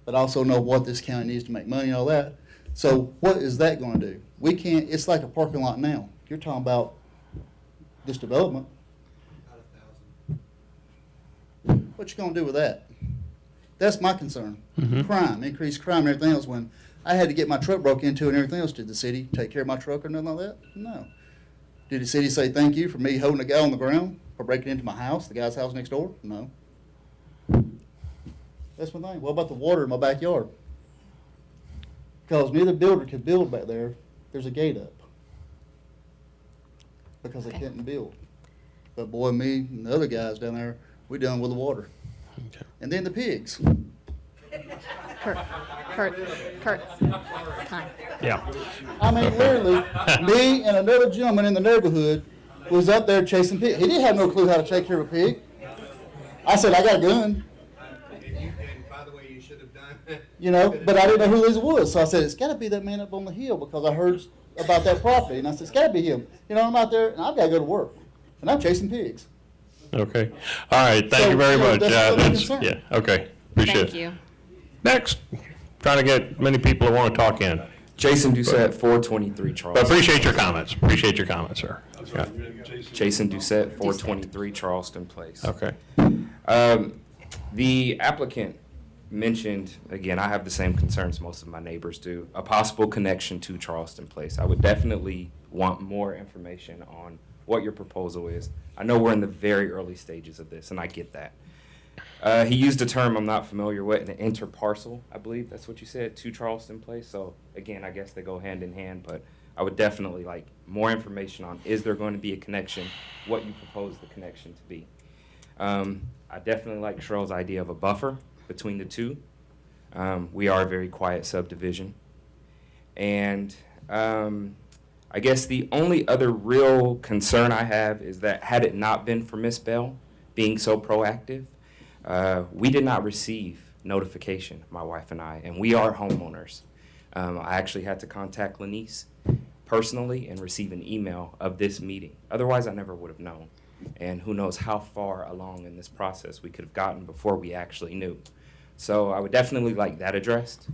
But I also know what this county needs to make money and all that. So what is that going to do? We can't, it's like a parking lot now. You're talking about this development. What you going to do with that? That's my concern. Crime, increased crime and everything else. When I had to get my truck broke into and everything else, did the city take care of my truck or nothing like that? No. Did the city say thank you for me holding a guy on the ground for breaking into my house, the guy's house next door? No. That's my thing. What about the water in my backyard? Because neither builder could build back there. There's a gate up. Because they couldn't build. But boy, me and the other guys down there, we done with the water. Okay. And then the pigs. Kurt, time. Yeah. I mean, literally, me and another gentleman in the neighborhood was up there chasing pigs. He didn't have no clue how to take care of a pig. I said, I got a gun, And by the way, you should have done. you know, but I didn't know who this was. So I said, it's got to be that man up on the hill because I heard about that property. And I said, it's got to be him. You know, I'm out there and I've got to go to work. And I'm chasing pigs. Okay. All right, thank you very much. That's still a concern. Yeah, okay, appreciate it. Thank you. Next, trying to get many people that want to talk in. Jason Doucette, 423 But Charleston. appreciate your comments, sir. Yeah. Jason Doucette, 423 Charleston Place. Okay. The applicant mentioned, again, I have the same concerns most of my neighbors do, a possible connection to Charleston Place. I would definitely want more information on what your proposal is. I know we're in the very early stages of this, and I get that. He used a term I'm not familiar with, an interparcel, I believe that's what you said, to Charleston Place. So again, I guess they go hand in hand, but I would definitely like more information on, is there going to be a connection, what you propose the connection to be. I definitely like Sherrill's idea of a buffer between the two. We are a very quiet subdivision. And I guess the only other real concern I have is that had it not been for Miss Bell being so proactive, we did not receive notification, my wife and I, and we are homeowners. I actually had to contact Lanice personally and receive an email of this meeting. Otherwise, I never would have known. And who knows how far along in this process we could have gotten before we actually knew. So I would definitely like that addressed.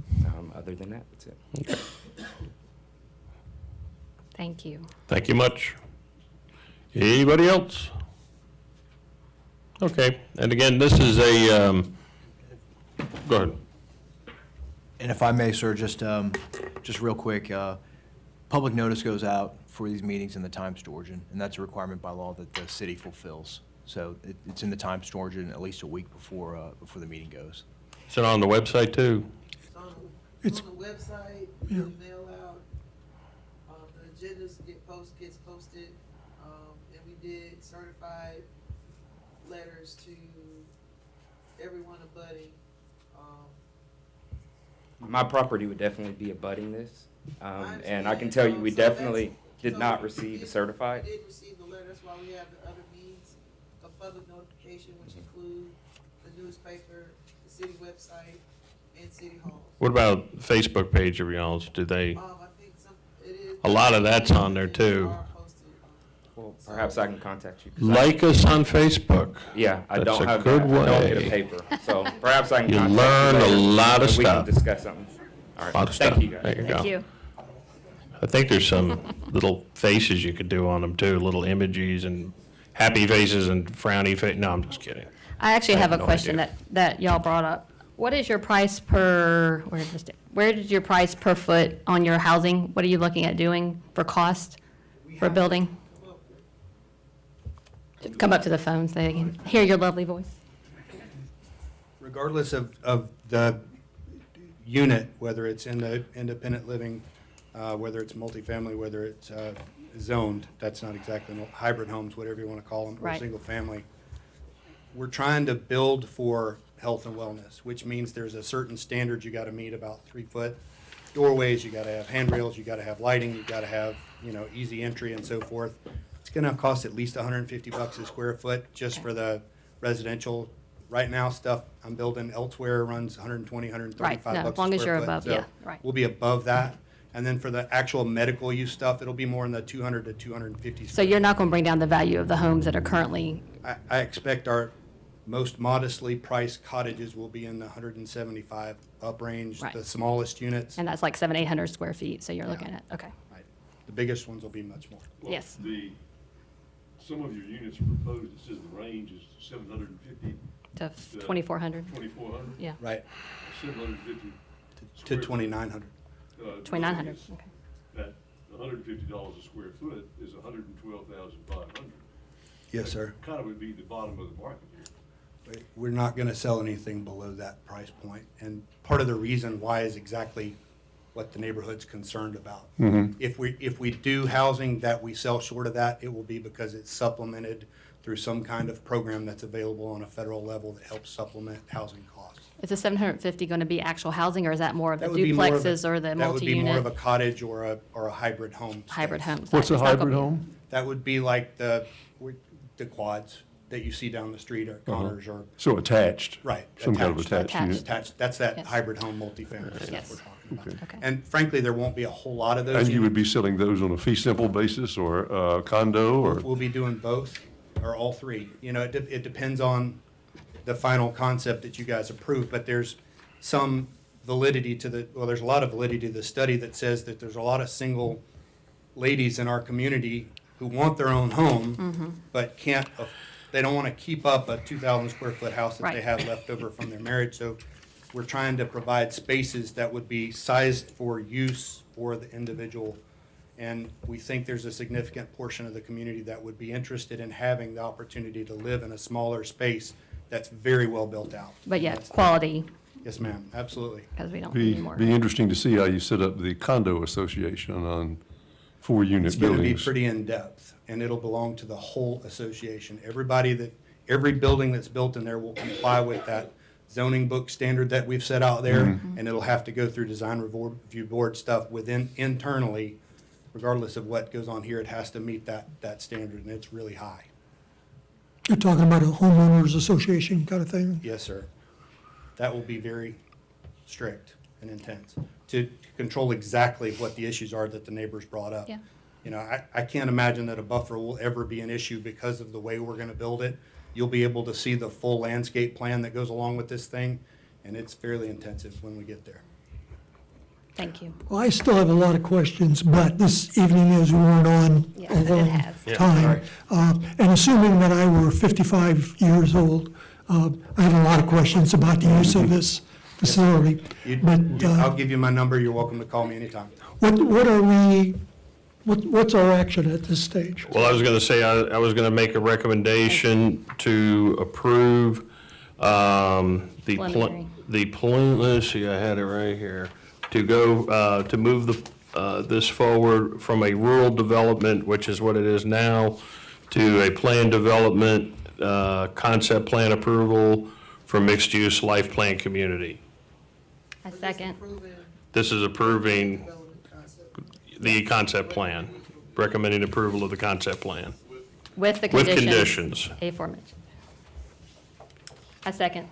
Other than that, that's it. Okay. Thank you. Thank you much. Anybody else? Okay, and again, this is a, go ahead. And if I may, sir, just real quick, public notice goes out for these meetings in the Times-Georgian, and that's a requirement by law that the city fulfills. So it's in the Times-Georgian at least a week before the meeting goes. Is it on the website too? It's on the website, we mail out, the agendas gets posted, and we did certified letters to everyone abutting. My property would definitely be abutting this. I And I can tell you, we understand. definitely did So not we receive a did- certified. We did receive the letter, that's why we have the other means of public notification, which include the newspaper, the city website, and city hall. What about Facebook page of y'all's? Do they, I think it is. a lot of that's on there too. Are posted. Well, perhaps I can contact you. 'cause Like us on Facebook. Yeah, I That's don't a have good that. I don't get way. a paper, so perhaps I can You contact learn a later, lot of and we stuff. can discuss something. All Lot right, of thank stuff. you, guys. There you go. Thank you. I think there's some little faces you could do on them too, little emojis and happy faces and frowny face. No, I'm just kidding. I actually have a no question idea. that y'all brought up. What is your price per, where is your price per foot on your housing? What are you looking at doing for cost for a building? Come up to the phone so they can hear your lovely voice. Regardless of the unit, whether it's in the independent living, whether it's multifamily, whether it's zoned, that's not exactly hybrid homes, whatever you want to call them, or Right. single family. We're trying to build for health and wellness, which means there's a certain standard you got to meet, about 3-foot doorways, you got to have handrails, you got to have lighting, you got to have, easy entry and so forth. It's going to cost at least $150 a square foot just for the residential. Right now, stuff I'm building elsewhere runs 120, 135 Right, no, bucks as long a as square you're foot. above, So yeah, right. We'll be above that. And then for the actual medical use stuff, it'll be more in the 200 to 250. So you're not going to bring down the value of the homes that are currently, I expect our most modestly priced cottages will be in the 175 up range, Right. the smallest units. and that's like 700-800 square feet, so you're looking at, okay, Right. The biggest ones will be much more. Well, yes. Some of your units are proposed, it says the range is 750, To 2,400, 2,400, yeah, Right. 750. To 2,900. 2,900, okay. That $150 a square foot is 112,500. Yes, sir. Kind of would be the bottom of the market here. We're not going to sell anything below that price point. And part of the reason why is exactly what the neighborhood's concerned about. If we do housing that we sell short of that, it will be because it's supplemented through some kind of program that's available on a federal level that helps supplement housing costs. Is the 750 going to be actual housing, or is that more of the That would be more of a- duplexes or the That would be more of a multi-unit cottage or a hybrid home. hybrid space. homes? What's a It's not gonna hybrid be- home? That would be like the quads that you see down the street or Connors or, So attached? right. Some kind of attached. attached unit? Attached, that's that Yes. hybrid home multifamily stuff Yes. we're talking about. Okay. And frankly, there won't be a whole lot of those. And you would units. be selling those on a fee simple basis or condo or? We'll be doing both or all three. You know, it depends on the final concept that you guys approve, but there's some validity to there's a lot of validity to the study that says that there's a lot of single ladies in our community who want their own home, but they don't want to keep up a 2,000 square foot house that they Right. have left over from their marriage. So we're trying to provide spaces that would be sized for use for the individual. And we think there's a significant portion of the community that would be interested in having the opportunity to live in a smaller space that's very well built out. But yeah, quality, Yes, ma'am, absolutely. because we don't Be, need more. be interesting to see how you set up the condo association on 4-unit It's going to be buildings. pretty in-depth, and it'll belong to the whole association. Every building that's built in there will comply with that zoning book standard that we've set out there, and it'll have to go through design review board stuff internally. Regardless of what goes on here, it has to meet that standard, and it's really high. You're talking about a homeowners association kind of thing? Yes, sir. That will be very strict and intense to control exactly what the issues are that the neighbors brought up. Yeah. You know, I can't imagine that a buffer will ever be an issue because of the way we're gonna build it. You'll be able to see the full landscape plan that goes along with this thing, and it's fairly intensive when we get there. Thank you. Well, I still have a lot of questions, but this evening is worn on Yeah, a it long has. Yeah, time. And assuming that I were 55 years old, I have a lot of questions about the use of this facility. But I'll give you my number. You're welcome to call me anytime. what's our action at this stage? Well, I was going to say, I was going to make a recommendation to approve Preliminary. let's see, I had it right here, to go, to move this forward from a rural development, which is what it is now, to a planned development, concept plan approval for mixed-use life plan community. A second. This is approving the concept plan, recommending approval of the concept plan. With the With conditions. conditions. Aforementioned. A second.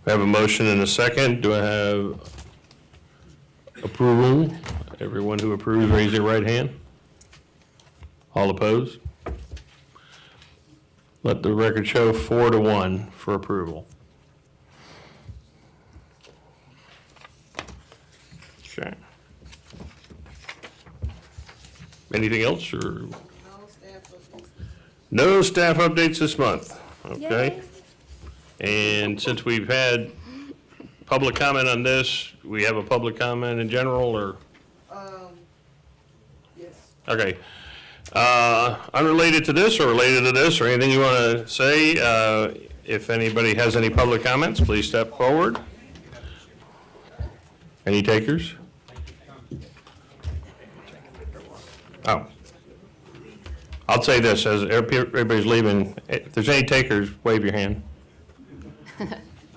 We have a motion and a second. Do I have approval? Everyone who approves, raise your right hand. All opposed? Let the record show 4-1 for approval. Okay. Anything else, or? No staff updates this month, okay? And since we've had public comment on this, we have a public comment in general, or? Yes. Okay. Unrelated to this, or related to this, or anything you want to say, if anybody has any public comments, please step forward. Any takers? Oh. I'll say this, as everybody's leaving, if there's any takers, wave your hand.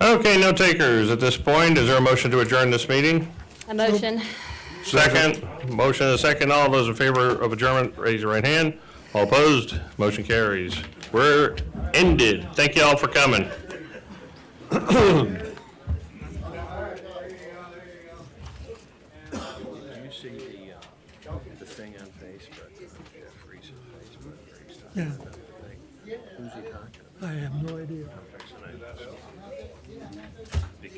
Okay, no takers at this point. Is there a motion to adjourn this meeting? A motion. Second, motion and a second. All those in favor of adjournment, raise your right hand. All opposed, motion carries. We're ended. Thank you all for coming. Yeah. I have no idea.